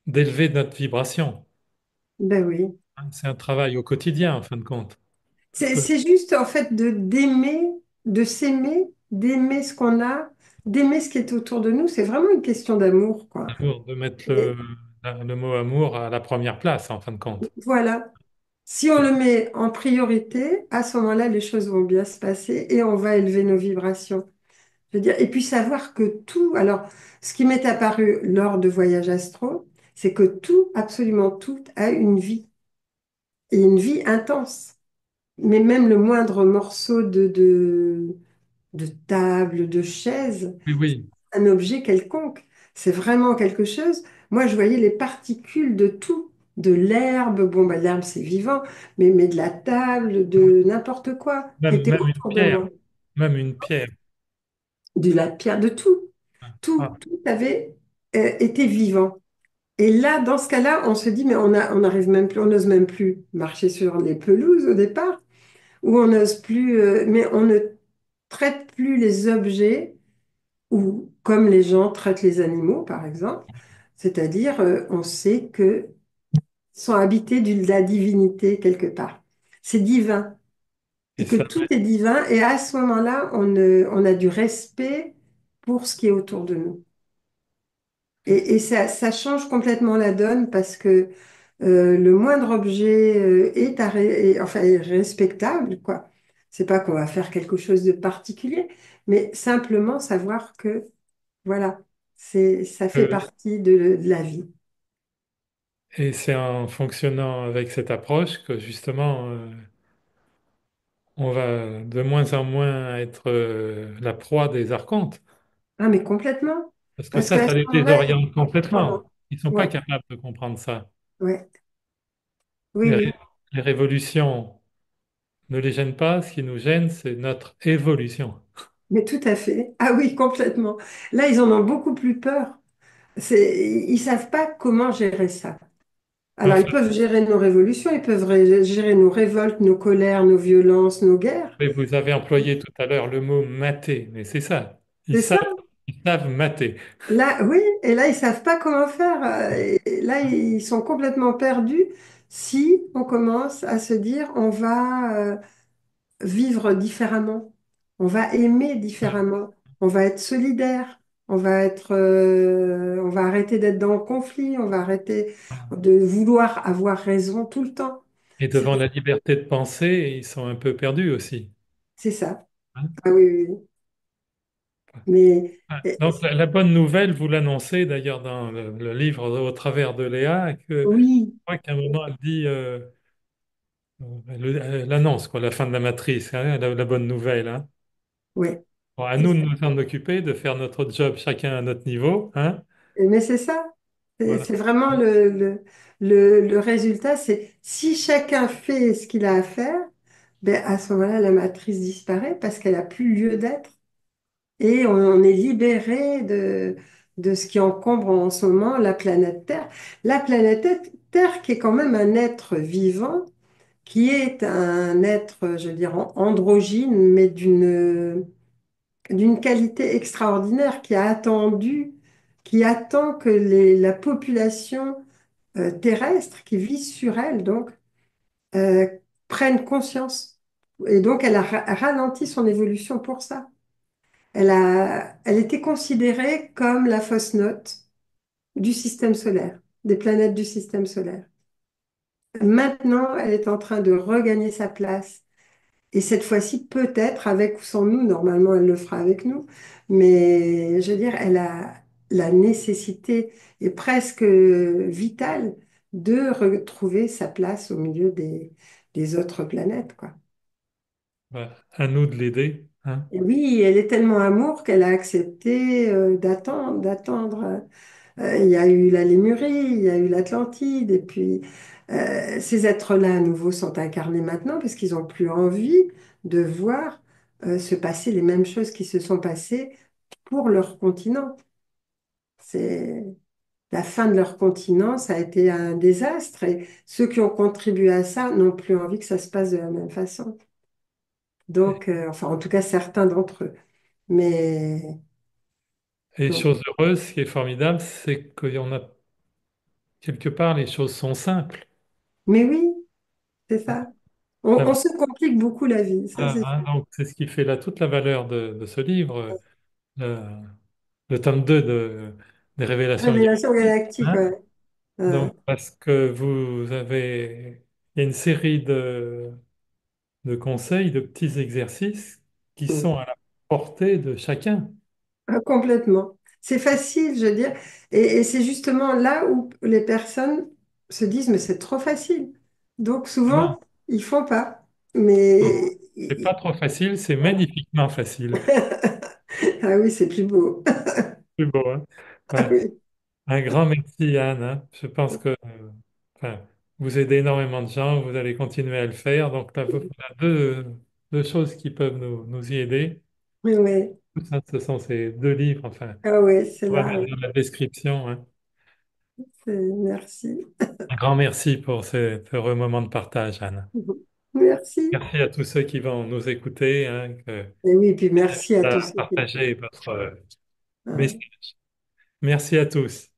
d'élever notre vibration. ben oui. Hein, c'est un travail au quotidien, en fin de compte. Parce que C'est juste en fait d'aimer, de s'aimer, d'aimer ce qu'on a, d'aimer ce qui est autour de nous. C'est vraiment une question d'amour, quoi. d'amour, de mettre Et le mot amour à la première place, en fin de compte. voilà. Si on le met en priorité, à ce moment-là, les choses vont bien se passer et on va élever nos vibrations. Je veux dire, et puis savoir que tout, alors, ce qui m'est apparu lors de voyages astro, c'est que tout, absolument tout, a une vie et une vie intense. Mais même le moindre morceau de table, de chaise, Oui, oui. un objet quelconque. C'est vraiment quelque chose. Moi, je voyais les particules de tout, de l'herbe. Bon, bah, l'herbe, c'est vivant, mais de la table, de n'importe quoi qui était Même une autour de pierre, moi. même une pierre. De la pierre, de tout. Ah, Tout avait été vivant. Et là, dans ce cas-là, on se dit, mais on n'arrive même plus, on n'ose même plus marcher sur les pelouses au départ, ou on n'ose plus, mais on ne traite plus les objets ou comme les gens traitent les animaux, par exemple, c'est-à-dire on sait que sont habités de la divinité quelque part. C'est divin et et que ça, tout est divin et à ce moment-là, on a du respect pour ce qui est autour de nous. Et ça change complètement la donne parce que le moindre objet enfin, est respectable, quoi. C'est pas qu'on va faire quelque chose de particulier, mais simplement savoir que voilà, ça fait euh, partie de la vie. et c'est en fonctionnant avec cette approche que justement, on va de moins en moins être la proie des archontes. Ah, mais complètement. Parce que Parce qu'à ça ce les moment-là, désoriente pardon. complètement. Ils ne sont pas Ouais, capables de comprendre ça. ouais, oui, Les, oui, les révolutions ne les gênent pas. Ce qui nous gêne, c'est notre évolution. mais tout à fait. Ah oui, complètement. Là, ils en ont beaucoup plus peur. Ils savent pas comment gérer ça. Mais Alors, ils enfin, peuvent gérer nos révolutions, ils peuvent gérer nos révoltes, nos colères, nos violences, nos guerres. oui, vous avez employé tout à l'heure le mot mater, mais c'est ça. Ils C'est savent, ça? ils savent mater. Là, oui, et là, ils savent pas comment faire. Et là, ils sont complètement perdus si on commence à se dire on va vivre différemment, on va aimer différemment, on va être solidaire, on va arrêter d'être dans le conflit, on va arrêter de vouloir avoir raison tout le temps. Et C'est devant la liberté de penser, ils sont un peu perdus aussi. c'est ça. Hein. Ah oui, oui, oui. Mais Ah, donc la bonne nouvelle, vous l'annoncez d'ailleurs dans le livre Au travers de Léa, que je oui, crois qu'à un moment elle dit, elle annonce quoi, la fin de la matrice, hein, la bonne nouvelle. Hein. oui, Bon, à c'est nous de ça. nous en occuper, de faire notre job chacun à notre niveau. Hein. Mais c'est ça. C'est Voilà. c'est vraiment le résultat. C'est si chacun fait ce qu'il a à faire, ben à ce moment-là, la matrice disparaît parce qu'elle a plus lieu d'être. Et on est libéré de ce qui encombre en ce moment la planète Terre. La planète Terre qui est quand même un être vivant, qui est un être, je veux dire, androgyne, mais d'une qualité extraordinaire, qui attend que la population terrestre qui vit sur elle, donc, euh, prenne conscience. Et donc, elle a ralenti son évolution pour ça. Elle était considérée comme la fausse note du système solaire, des planètes du système solaire. Maintenant, elle est en train de regagner sa place. Et cette fois-ci, peut-être avec ou sans nous, normalement, elle le fera avec nous, mais je veux dire, elle a la nécessité et presque vitale de retrouver sa place au milieu des autres planètes, quoi. Voilà. À nous de l'aider. Hein. Et oui, elle est tellement amour qu'elle a accepté d'attendre. Il y a eu la Lémurie, il y a eu l'Atlantide, et puis ces êtres-là à nouveau sont incarnés maintenant parce qu'ils n'ont plus envie de voir se passer les mêmes choses qui se sont passées pour leur continent. C'est la fin de leur continent, ça a été un désastre, et ceux qui ont contribué à ça n'ont plus envie que ça se passe de la même façon. Donc, enfin, en tout cas, certains d'entre eux. Mais Et donc, chose heureuse, ce qui est formidable, c'est qu'on a quelque part, les choses sont simples. mais oui, c'est ça. On La- se complique beaucoup la vie, ça c'est hein, donc, c'est ce qui fait là toute la valeur de ce livre, le, le tome 2 des Révélations Révélation galactiques. galactique, Hein. ouais. Donc, Ouais. parce que il y a une série de conseils, de petits exercices qui Mm. sont à la portée de chacun. Ah, complètement. C'est facile, je veux dire. Et c'est justement là où les personnes se disent, mais c'est trop facile. Donc Non, souvent, ils font pas. non, Mais c'est pas trop facile, c'est magnifiquement facile. ah oui, c'est plus beau. C'est beau, hein? Ah Ouais. oui. Un grand merci, Anne. Hein. Je pense que enfin, vous aidez énormément de gens, vous allez continuer à le faire. Donc, là, il y a deux choses qui peuvent nous y aider. Oui, oui. Tout ça, ce sont ces deux livres. Enfin, Ah oui, c'est on va là. mettre Oui. dans la description. Hein. Merci. Un grand merci pour ce heureux moment de partage, Anne. Merci. Merci à tous ceux qui vont nous écouter, hein, Et oui, puis merci à tous à ceux qui... partager votre Ouais. message. Merci à tous.